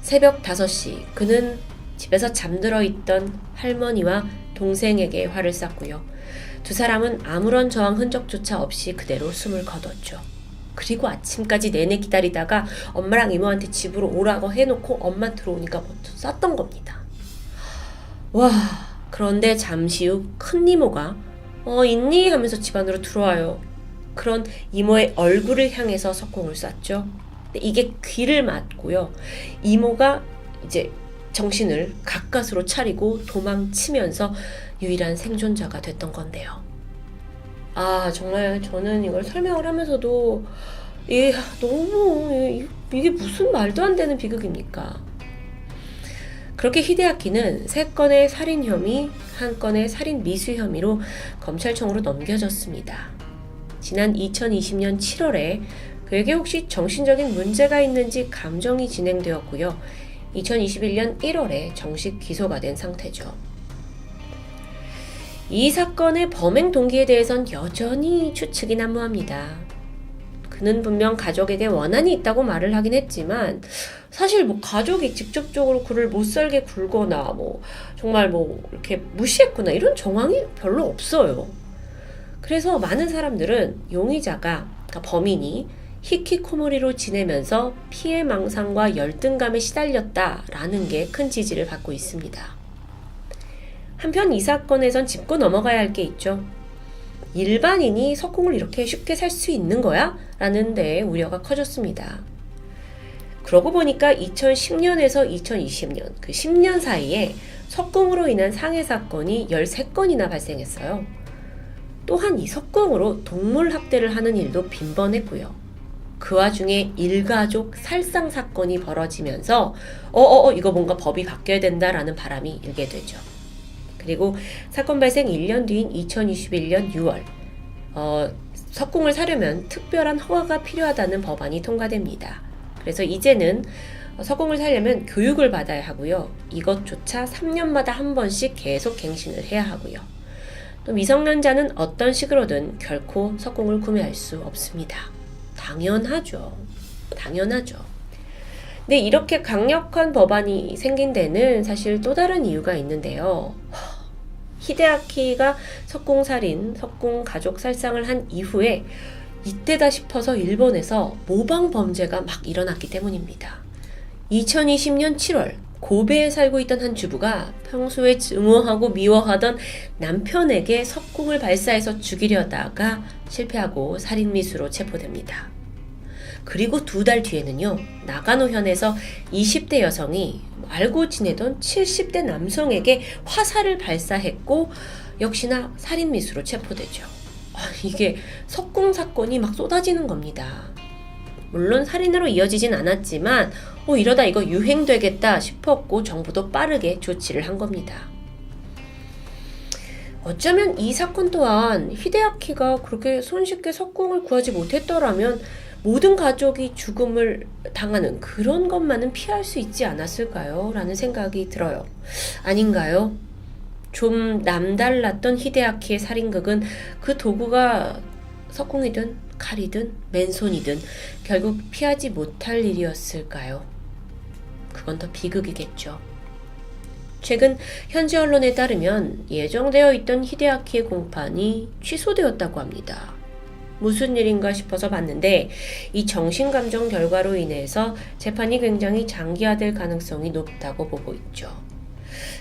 Speaker 1: 새벽 5시 그는 집에서 잠들어 있던 할머니와 동생에게 화를 쐈고요. 두 사람은 아무런 저항 흔적조차 없이 그대로 숨을 거뒀죠. 그리고 아침까지 내내 기다리다가 엄마랑 이모한테 집으로 오라고 해놓고 엄마 들어오니까 먼저 쐈던 겁니다. 와, 그런데 잠시 후 큰 이모가 있니? 하면서 집 안으로 들어와요. 그런 이모의 얼굴을 향해서 석궁을 쐈죠. 근데 이게 귀를 맞고요. 이모가 이제 정신을 가까스로 차리고 도망치면서 유일한 생존자가 됐던 건데요. 정말 저는 이걸 설명을 하면서도 이게 무슨 말도 안 되는 비극입니까? 그렇게 히데아키는 3건의 살인 혐의, 1건의 살인 미수 혐의로 검찰청으로 넘겨졌습니다. 지난 2020년 7월에 그에게 혹시 정신적인 문제가 있는지 감정이 진행되었고요. 2021년 1월에 정식 기소가 된 상태죠. 이 사건의 범행 동기에 대해선 여전히 추측이 난무합니다. 그는 분명 가족에게 원한이 있다고 말을 하긴 했지만 사실 가족이 직접적으로 그를 못살게 굴거나 정말 이렇게 무시했거나 이런 정황이 별로 없어요. 그래서 많은 사람들은 용의자가, 그러니까 범인이 히키코모리로 지내면서 피해망상과 열등감에 시달렸다라는 게 큰 지지를 받고 있습니다. 한편 이 사건에선 짚고 넘어가야 할 게 있죠. 일반인이 석궁을 이렇게 쉽게 살 수 있는 거야? 라는 데 우려가 커졌습니다. 그러고 보니까 2010년에서 2020년, 그 10년 사이에 석궁으로 인한 상해 사건이 13건이나 발생했어요. 또한 이 석궁으로 동물 학대를 하는 일도 빈번했고요. 그 와중에 일가족 살상 사건이 벌어지면서 이거 뭔가 법이 바뀌어야 된다라는 바람이 일게 되죠. 그리고 사건 발생 1년 뒤인 2021년 6월 석궁을 사려면 특별한 허가가 필요하다는 법안이 통과됩니다. 그래서 이제는 석궁을 사려면 교육을 받아야 하고요. 이것조차 3년마다 한 번씩 계속 갱신을 해야 하고요. 또 미성년자는 어떤 식으로든 결코 석궁을 구매할 수 없습니다. 당연하죠. 근데 이렇게 강력한 법안이 생긴 데는 사실 또 다른 이유가 있는데요. 히데아키가 석궁살인, 석궁 가족 살상을 한 이후에 이때다 싶어서 일본에서 모방 범죄가 막 일어났기 때문입니다. 2020년 7월 고베에 살고 있던 한 주부가 평소에 증오하고 미워하던 남편에게 석궁을 발사해서 죽이려다가 실패하고 살인미수로 체포됩니다. 그리고 2달 뒤에는요, 나가노현에서 20대 여성이 알고 지내던 70대 남성에게 화살을 발사했고 역시나 살인미수로 체포되죠. 이게 석궁 사건이 막 쏟아지는 겁니다. 물론 살인으로 이어지진 않았지만 이러다 이거 유행되겠다 싶었고 정부도 빠르게 조치를 한 겁니다. 어쩌면 이 사건 또한 히데아키가 그렇게 손쉽게 석궁을 구하지 못했더라면 모든 가족이 죽음을 당하는 그런 것만은 피할 수 있지 않았을까요? 라는 생각이 들어요. 아닌가요? 좀 남달랐던 히데아키의 살인극은 그 도구가 석궁이든 칼이든 맨손이든 결국 피하지 못할 일이었을까요? 그건 더 비극이겠죠. 최근 현지 언론에 따르면 예정되어 있던 히데아키의 공판이 취소되었다고 합니다. 무슨 일인가 싶어서 봤는데 이 정신감정 결과로 인해서 재판이 굉장히 장기화될 가능성이 높다고 보고 있죠.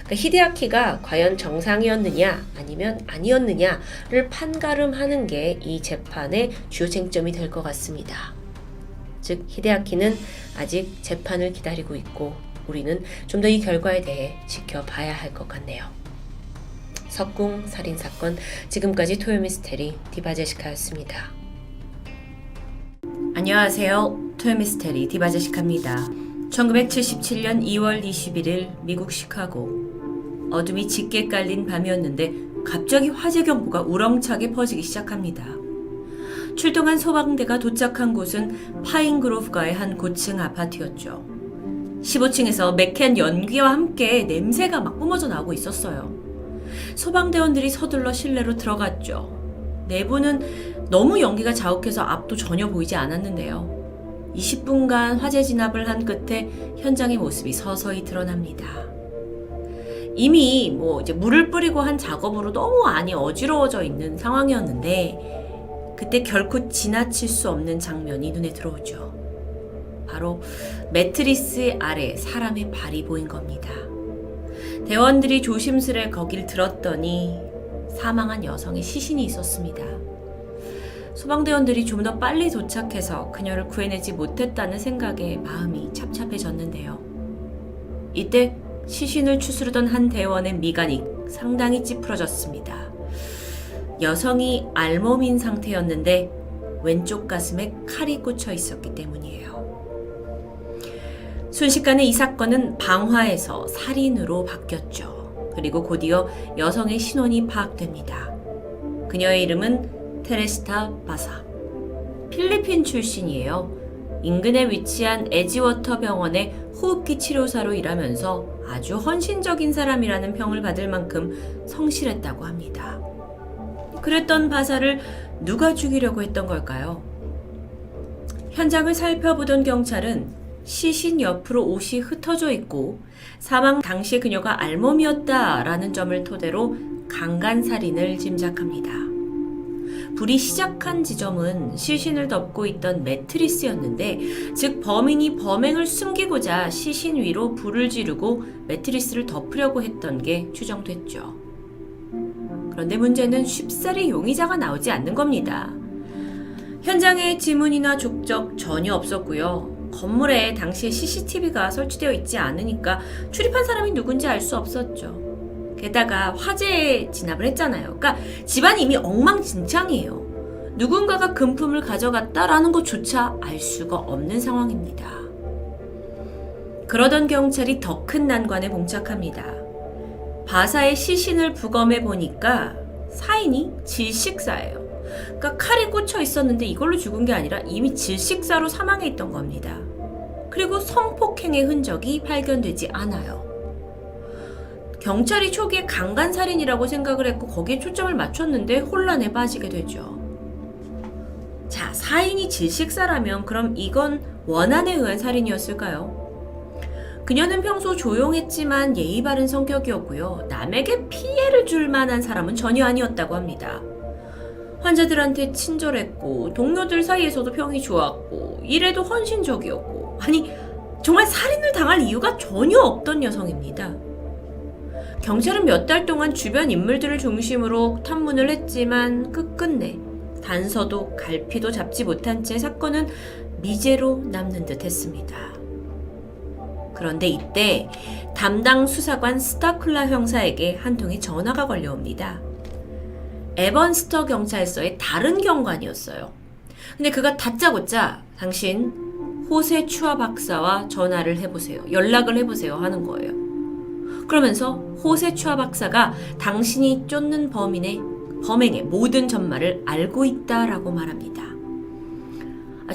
Speaker 1: 그러니까 히데아키가 과연 정상이었느냐 아니면 아니었느냐를 판가름하는 게 이 재판의 주요 쟁점이 될 것 같습니다. 즉 히데아키는 아직 재판을 기다리고 있고 우리는 좀 더 이 결과에 대해 지켜봐야 할 것 같네요. 석궁 살인사건, 지금까지 토요미스테리 디바제시카였습니다.
Speaker 3: 안녕하세요. 토요미스테리 디바제시카입니다. 1977년 2월 21일 미국 시카고. 어둠이 짙게 깔린 밤이었는데 갑자기 화재 경보가 우렁차게 퍼지기 시작합니다. 출동한 소방대가 도착한 곳은 파인그로브가의 한 고층 아파트였죠. 15층에서 매캐한 연기와 함께 냄새가 막 뿜어져 나오고 있었어요. 소방대원들이 서둘러 실내로 들어갔죠. 내부는 너무 연기가 자욱해서 앞도 전혀 보이지 않았는데요. 20분간 화재 진압을 한 끝에 현장의 모습이 서서히 드러납니다. 이미 이제 물을 뿌리고 한 작업으로 너무 안이 어지러워져 있는 상황이었는데 그때 결코 지나칠 수 없는 장면이 눈에 들어오죠. 바로 매트리스 아래 사람의 발이 보인 겁니다. 대원들이 조심스레 거길 들었더니 사망한 여성의 시신이 있었습니다. 소방대원들이 좀 더 빨리 도착해서 그녀를 구해내지 못했다는 생각에 마음이 착잡해졌는데요. 이때 시신을 추스르던 한 대원의 미간이 상당히 찌푸러졌습니다. 여성이 알몸인 상태였는데 왼쪽 가슴에 칼이 꽂혀 있었기 때문이에요. 순식간에 이 사건은 방화에서 살인으로 바뀌었죠. 그리고 곧이어 여성의 신원이 파악됩니다. 그녀의 이름은 테레스타 바사. 필리핀 출신이에요. 인근에 위치한 에지워터 병원의 호흡기 치료사로 일하면서 아주 헌신적인 사람이라는 평을 받을 만큼 성실했다고 합니다. 그랬던 바사를 누가 죽이려고 했던 걸까요? 현장을 살펴보던 경찰은 시신 옆으로 옷이 흩어져 있고 사망 당시 그녀가 알몸이었다라는 점을 토대로 강간살인을 짐작합니다. 불이 시작한 지점은 시신을 덮고 있던 매트리스였는데 즉 범인이 범행을 숨기고자 시신 위로 불을 지르고 매트리스를 덮으려고 했던 게 추정됐죠. 그런데 문제는 쉽사리 용의자가 나오지 않는 겁니다. 현장에 지문이나 족적 전혀 없었고요. 건물에 당시에 CCTV가 설치되어 있지 않으니까 출입한 사람이 누군지 알 수 없었죠. 게다가 화재에 진압을 했잖아요. 그러니까 집안이 이미 엉망진창이에요. 누군가가 금품을 가져갔다라는 것조차 알 수가 없는 상황입니다. 그러던 경찰이 더 큰 난관에 봉착합니다. 바사의 시신을 부검해 보니까 사인이 질식사예요. 그러니까 칼이 꽂혀 있었는데 이걸로 죽은 게 아니라 이미 질식사로 사망해 있던 겁니다. 그리고 성폭행의 흔적이 발견되지 않아요. 경찰이 초기에 강간살인이라고 생각을 했고 거기에 초점을 맞췄는데 혼란에 빠지게 되죠. 자, 사인이 질식사라면 그럼 이건 원한에 의한 살인이었을까요? 그녀는 평소 조용했지만 예의 바른 성격이었고요. 남에게 피해를 줄 만한 사람은 전혀 아니었다고 합니다. 환자들한테 친절했고 동료들 사이에서도 평이 좋았고 일에도 헌신적이었고 아니 정말 살인을 당할 이유가 전혀 없던 여성입니다. 경찰은 몇 달 동안 주변 인물들을 중심으로 탐문을 했지만 끝끝내 단서도 갈피도 잡지 못한 채 사건은 미제로 남는 듯 했습니다. 그런데 이때 담당 수사관 스타클라 형사에게 한 통의 전화가 걸려옵니다. 에번스터 경찰서의 다른 경관이었어요. 근데 그가 다짜고짜 당신 호세 추아 박사와 전화를 해보세요. 연락을 해보세요 하는 거예요. 그러면서 호세 추아 박사가 당신이 쫓는 범행의 모든 전말을 알고 있다라고 말합니다.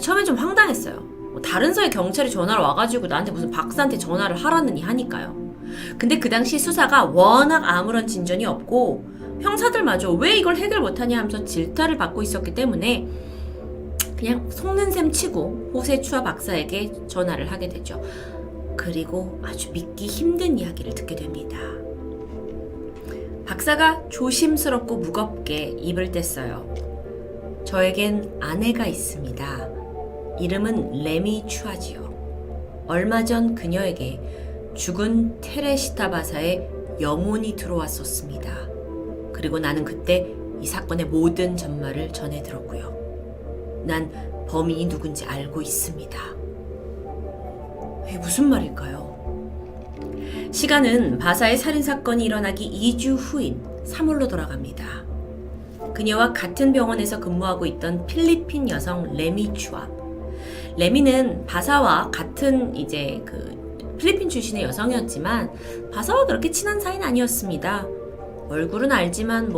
Speaker 3: 처음엔 좀 황당했어요. 다른 서의 경찰이 전화를 와가지고 나한테 무슨 박사한테 전화를 하라느니 하니까요. 근데 그 당시 수사가 워낙 아무런 진전이 없고 형사들마저 왜 이걸 해결 못하냐 하면서 질타를 받고 있었기 때문에 그냥 속는 셈 치고 호세 추아 박사에게 전화를 하게 되죠. 그리고 아주 믿기 힘든 이야기를 듣게 됩니다. 박사가 조심스럽고 무겁게 입을 뗐어요. 저에겐 아내가 있습니다. 이름은 레미 추아지요. 얼마 전 그녀에게 죽은 테레시타 바사의 영혼이 들어왔었습니다. 그리고 나는 그때 이 사건의 모든 전말을 전해 들었고요. 난 범인이 누군지 알고 있습니다. 이게 무슨 말일까요? 시간은 바사의 살인사건이 일어나기 2주 후인 3월로 돌아갑니다. 그녀와 같은 병원에서 근무하고 있던 필리핀 여성 레미 추아. 레미는 바사와 같은 필리핀 출신의 여성이었지만 바사와 그렇게 친한 사이는 아니었습니다. 얼굴은 알지만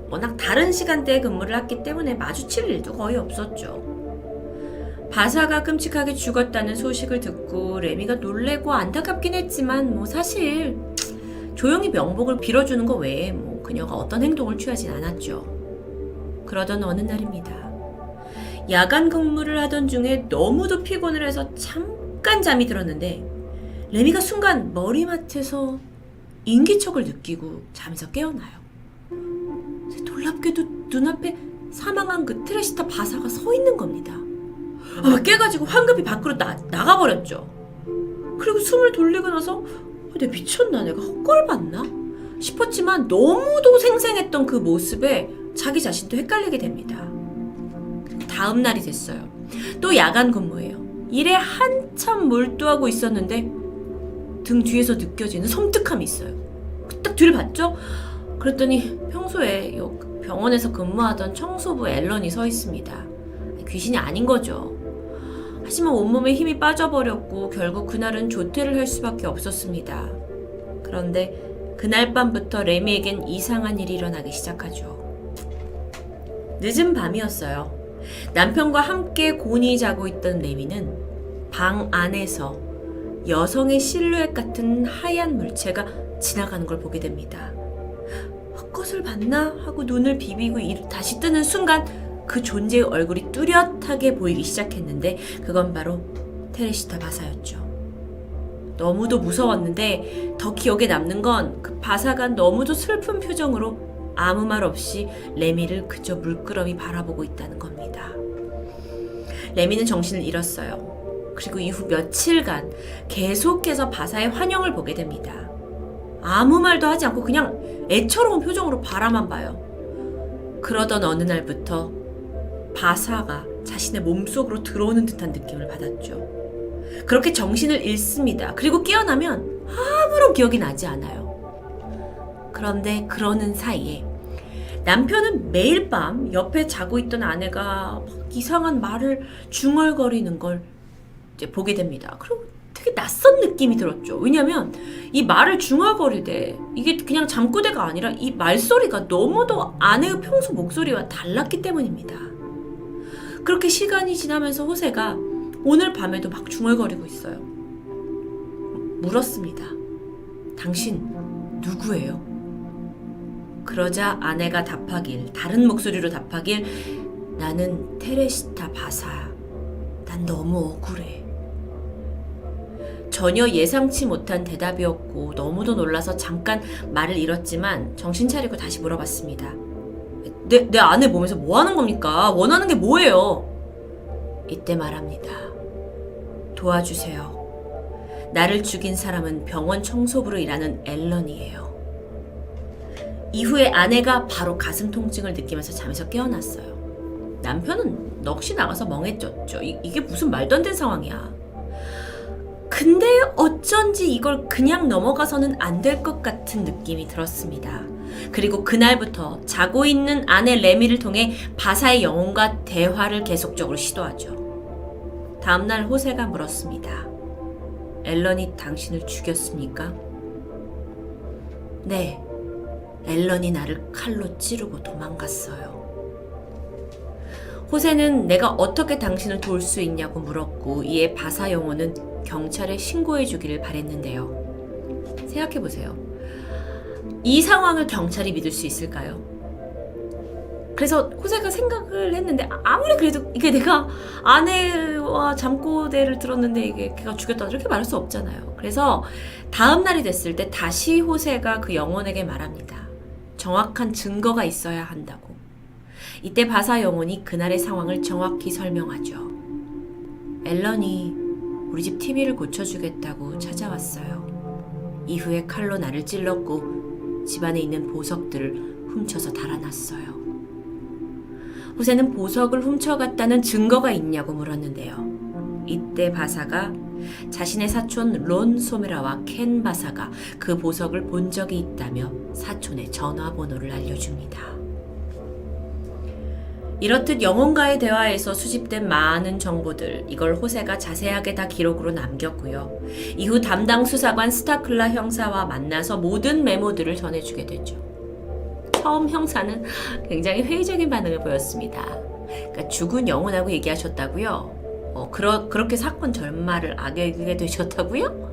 Speaker 3: 워낙 다른 시간대에 근무를 했기 때문에 마주칠 일도 거의 없었죠. 바사가 끔찍하게 죽었다는 소식을 듣고 레미가 놀래고 안타깝긴 했지만 사실 조용히 명복을 빌어주는 것 외에 그녀가 어떤 행동을 취하진 않았죠. 그러던 어느 날입니다. 야간 근무를 하던 중에 너무도 피곤을 해서 잠깐 잠이 들었는데 레미가 순간 머리맡에서 인기척을 느끼고 잠에서 깨어나요. 놀랍게도 눈앞에 사망한 그 테레시타 바사가 서 있는 겁니다. 깨가지고 황급히 밖으로 나가버렸죠. 그리고 숨을 돌리고 나서 내가 미쳤나? 내가 헛걸봤나? 싶었지만 너무도 생생했던 그 모습에 자기 자신도 헷갈리게 됩니다. 다음 날이 됐어요. 또 야간 근무예요. 일에 한참 몰두하고 있었는데 등 뒤에서 느껴지는 섬뜩함이 있어요. 딱 뒤를 봤죠? 그랬더니 평소에 병원에서 근무하던 청소부 앨런이 서 있습니다. 귀신이 아닌 거죠. 하지만 온몸에 힘이 빠져버렸고 결국 그날은 조퇴를 할 수밖에 없었습니다. 그런데 그날 밤부터 레미에겐 이상한 일이 일어나기 시작하죠. 늦은 밤이었어요. 남편과 함께 곤히 자고 있던 레미는 방 안에서 여성의 실루엣 같은 하얀 물체가 지나가는 걸 보게 됩니다. 헛것을 봤나? 하고 눈을 비비고 다시 뜨는 순간 그 존재의 얼굴이 뚜렷하게 보이기 시작했는데 그건 바로 테레시타 바사였죠. 너무도 무서웠는데 더 기억에 남는 건 그 바사가 너무도 슬픈 표정으로 아무 말 없이 레미를 그저 물끄러미 바라보고 있다는 겁니다. 레미는 정신을 잃었어요. 그리고 이후 며칠간 계속해서 바사의 환영을 보게 됩니다. 아무 말도 하지 않고 그냥 애처로운 표정으로 바라만 봐요. 그러던 어느 날부터 바사가 자신의 몸속으로 들어오는 듯한 느낌을 받았죠. 그렇게 정신을 잃습니다. 그리고 깨어나면 아무런 기억이 나지 않아요. 그런데 그러는 사이에 남편은 매일 밤 옆에 자고 있던 아내가 이상한 말을 중얼거리는 걸 이제 보게 됩니다. 그리고 되게 낯선 느낌이 들었죠. 왜냐면 이 말을 중얼거릴 때 이게 그냥 잠꼬대가 아니라 이 말소리가 너무도 아내의 평소 목소리와 달랐기 때문입니다. 그렇게 시간이 지나면서 호세가 오늘 밤에도 막 중얼거리고 있어요. 물었습니다. 당신 누구예요? 그러자 아내가 다른 목소리로 답하길 나는 테레시타 바사야. 난 너무 억울해. 전혀 예상치 못한 대답이었고 너무도 놀라서 잠깐 말을 잃었지만 정신 차리고 다시 물어봤습니다. 내 아내 몸에서 뭐 하는 겁니까? 원하는 게 뭐예요? 이때 말합니다. 도와주세요. 나를 죽인 사람은 병원 청소부로 일하는 앨런이에요. 이후에 아내가 바로 가슴 통증을 느끼면서 잠에서 깨어났어요. 남편은 넋이 나가서 멍해졌죠. 이게 무슨 말도 안 되는 상황이야. 근데 어쩐지 이걸 그냥 넘어가서는 안 될 것 같은 느낌이 들었습니다. 그리고 그날부터 자고 있는 아내 레미를 통해 바사의 영혼과 대화를 계속적으로 시도하죠. 다음날 호세가 물었습니다. 앨런이 당신을 죽였습니까? 네, 앨런이 나를 칼로 찌르고 도망갔어요. 호세는 내가 어떻게 당신을 도울 수 있냐고 물었고 이에 바사 영혼은 경찰에 신고해 주기를 바랬는데요. 생각해보세요. 이 상황을 경찰이 믿을 수 있을까요? 그래서 호세가 생각을 했는데 아무리 그래도 이게 내가 아내와 잠꼬대를 들었는데 이게 걔가 죽였다 이렇게 말할 수 없잖아요. 그래서 다음 날이 됐을 때 다시 호세가 그 영혼에게 말합니다. 정확한 증거가 있어야 한다고. 이때 바사 영혼이 그날의 상황을 정확히 설명하죠. 앨런이 우리 집 TV를 고쳐주겠다고 찾아왔어요. 이후에 칼로 나를 찔렀고 집안에 있는 보석들을 훔쳐서 달아났어요. 호세는 보석을 훔쳐갔다는 증거가 있냐고 물었는데요. 이때 바사가 자신의 사촌 론 소메라와 켄 바사가 그 보석을 본 적이 있다며 사촌의 전화번호를 알려줍니다. 이렇듯 영혼과의 대화에서 수집된 많은 정보들, 이걸 호세가 자세하게 다 기록으로 남겼고요. 이후 담당 수사관 스타클라 형사와 만나서 모든 메모들을 전해주게 되죠. 처음 형사는 굉장히 회의적인 반응을 보였습니다. 그러니까 죽은 영혼하고 얘기하셨다고요? 그렇게 사건 전말을 악용하게 되셨다고요?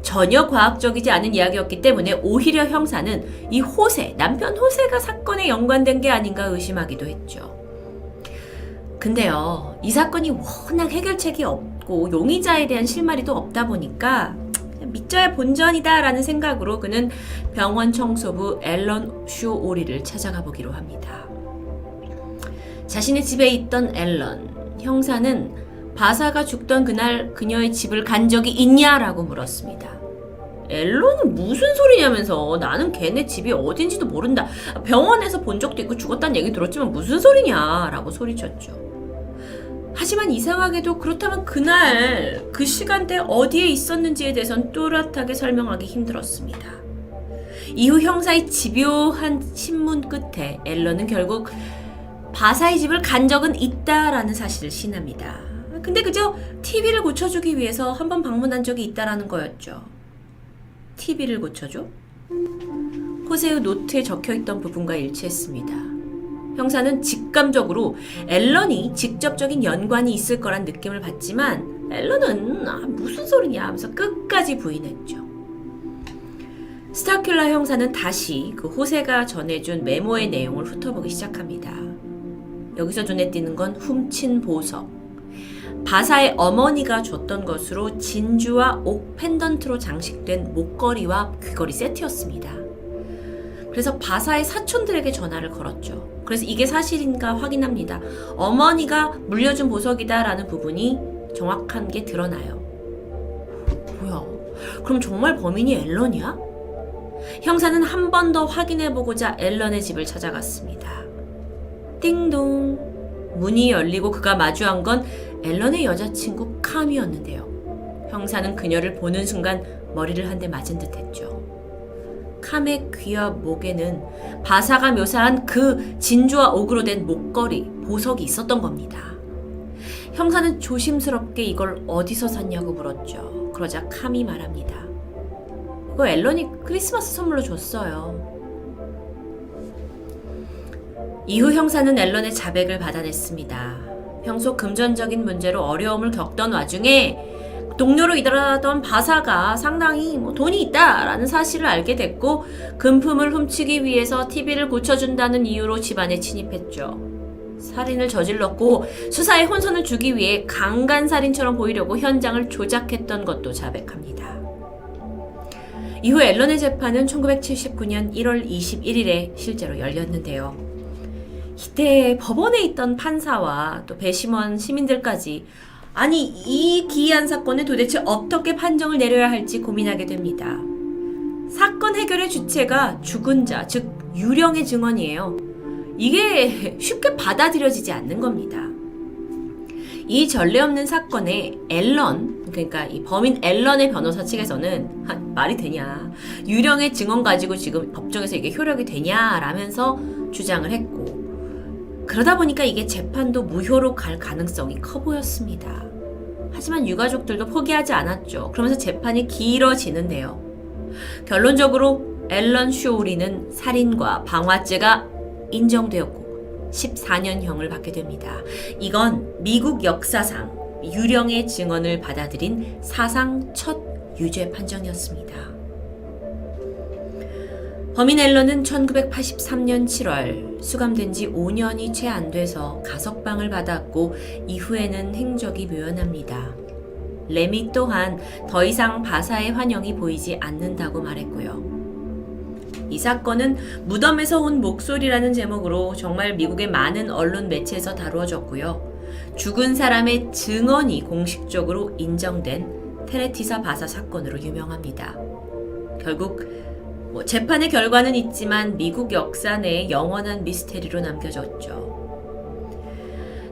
Speaker 3: 전혀 과학적이지 않은 이야기였기 때문에 오히려 형사는 이 호세, 남편 호세가 사건에 연관된 게 아닌가 의심하기도 했죠. 근데요, 이 사건이 워낙 해결책이 없고 용의자에 대한 실마리도 없다 보니까 믿져야 본전이다 라는 생각으로 그는 병원 청소부 앨런 슈 오리를 찾아가 보기로 합니다. 자신의 집에 있던 앨런, 형사는 바사가 죽던 그날 그녀의 집을 간 적이 있냐라고 물었습니다. 앨런은 무슨 소리냐면서 나는 걔네 집이 어딘지도 모른다. 병원에서 본 적도 있고 죽었다는 얘기 들었지만 무슨 소리냐라고 소리쳤죠. 하지만 이상하게도 그렇다면 그날 그 시간대 어디에 있었는지에 대해선 또렷하게 설명하기 힘들었습니다. 이후 형사의 집요한 신문 끝에 앨런은 결국 바사의 집을 간 적은 있다라는 사실을 시인합니다. 근데 그저 TV를 고쳐주기 위해서 한번 방문한 적이 있다라는 거였죠. TV를 고쳐줘? 호세의 노트에 적혀있던 부분과 일치했습니다. 형사는 직감적으로 앨런이 직접적인 연관이 있을 거란 느낌을 받지만 앨런은 무슨 소리냐 하면서 끝까지 부인했죠. 스타큘라 형사는 다시 그 호세가 전해준 메모의 내용을 훑어보기 시작합니다. 여기서 눈에 띄는 건 훔친 보석. 바사의 어머니가 줬던 것으로 진주와 옥 펜던트로 장식된 목걸이와 귀걸이 세트였습니다. 그래서 바사의 사촌들에게 전화를 걸었죠. 그래서 이게 사실인가 확인합니다. 어머니가 물려준 보석이다라는 부분이 정확한 게 드러나요. 뭐야? 그럼 정말 범인이 앨런이야? 형사는 한 번 더 확인해보고자 앨런의 집을 찾아갔습니다. 띵동. 문이 열리고 그가 마주한 건 앨런의 여자친구 캄이었는데요. 형사는 그녀를 보는 순간 머리를 한 대 맞은 듯 했죠. 캄의 귀와 목에는 바사가 묘사한 그 진주와 옥으로 된 목걸이, 보석이 있었던 겁니다. 형사는 조심스럽게 이걸 어디서 샀냐고 물었죠. 그러자 캄이 말합니다. 그거 앨런이 크리스마스 선물로 줬어요. 이후 형사는 앨런의 자백을 받아냈습니다. 평소 금전적인 문제로 어려움을 겪던 와중에 동료로 일하던 바사가 상당히 돈이 있다라는 사실을 알게 됐고 금품을 훔치기 위해서 TV를 고쳐준다는 이유로 집안에 침입했죠. 살인을 저질렀고 수사에 혼선을 주기 위해 강간살인처럼 보이려고 현장을 조작했던 것도 자백합니다. 이후 앨런의 재판은 1979년 1월 21일에 실제로 열렸는데요. 이때 법원에 있던 판사와 또 배심원 시민들까지 아니 이 기이한 사건에 도대체 어떻게 판정을 내려야 할지 고민하게 됩니다. 사건 해결의 주체가 죽은 자, 즉 유령의 증언이에요. 이게 쉽게 받아들여지지 않는 겁니다. 이 전례 없는 사건에 앨런, 그러니까 이 범인 앨런의 변호사 측에서는 말이 되냐, 유령의 증언 가지고 지금 법정에서 이게 효력이 되냐라면서 주장을 했고 그러다 보니까 이게 재판도 무효로 갈 가능성이 커 보였습니다. 하지만 유가족들도 포기하지 않았죠. 그러면서 재판이 길어지는데요. 결론적으로 앨런 쇼우리는 살인과 방화죄가 인정되었고 14년형을 받게 됩니다. 이건 미국 역사상 유령의 증언을 받아들인 사상 첫 유죄 판정이었습니다. 범인 앨런은 1983년 7월 수감된 지 5년이 채 안 돼서 가석방을 받았고 이후에는 행적이 묘연합니다. 레미 또한 더 이상 바사의 환영이 보이지 않는다고 말했고요. 이 사건은 무덤에서 온 목소리라는 제목으로 정말 미국의 많은 언론 매체에서 다루어졌고요. 죽은 사람의 증언이 공식적으로 인정된 테레티사 바사 사건으로 유명합니다. 결국 재판의 결과는 있지만 미국 역사 내에 영원한 미스테리로 남겨졌죠.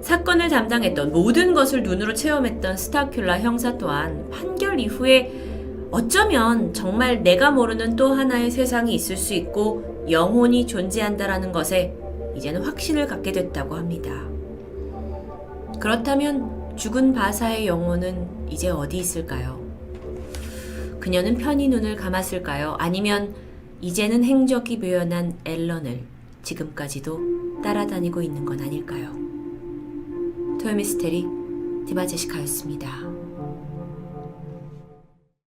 Speaker 3: 사건을 담당했던 모든 것을 눈으로 체험했던 스타큘라 형사 또한 판결 이후에 어쩌면 정말 내가 모르는 또 하나의 세상이 있을 수 있고 영혼이 존재한다라는 것에 이제는 확신을 갖게 됐다고 합니다. 그렇다면 죽은 바사의 영혼은 이제 어디 있을까요? 그녀는 편히 눈을 감았을까요? 아니면 이제는 행적이 묘연한 앨런을 지금까지도 따라다니고 있는 건 아닐까요? 토요미스테리 디바제시카였습니다.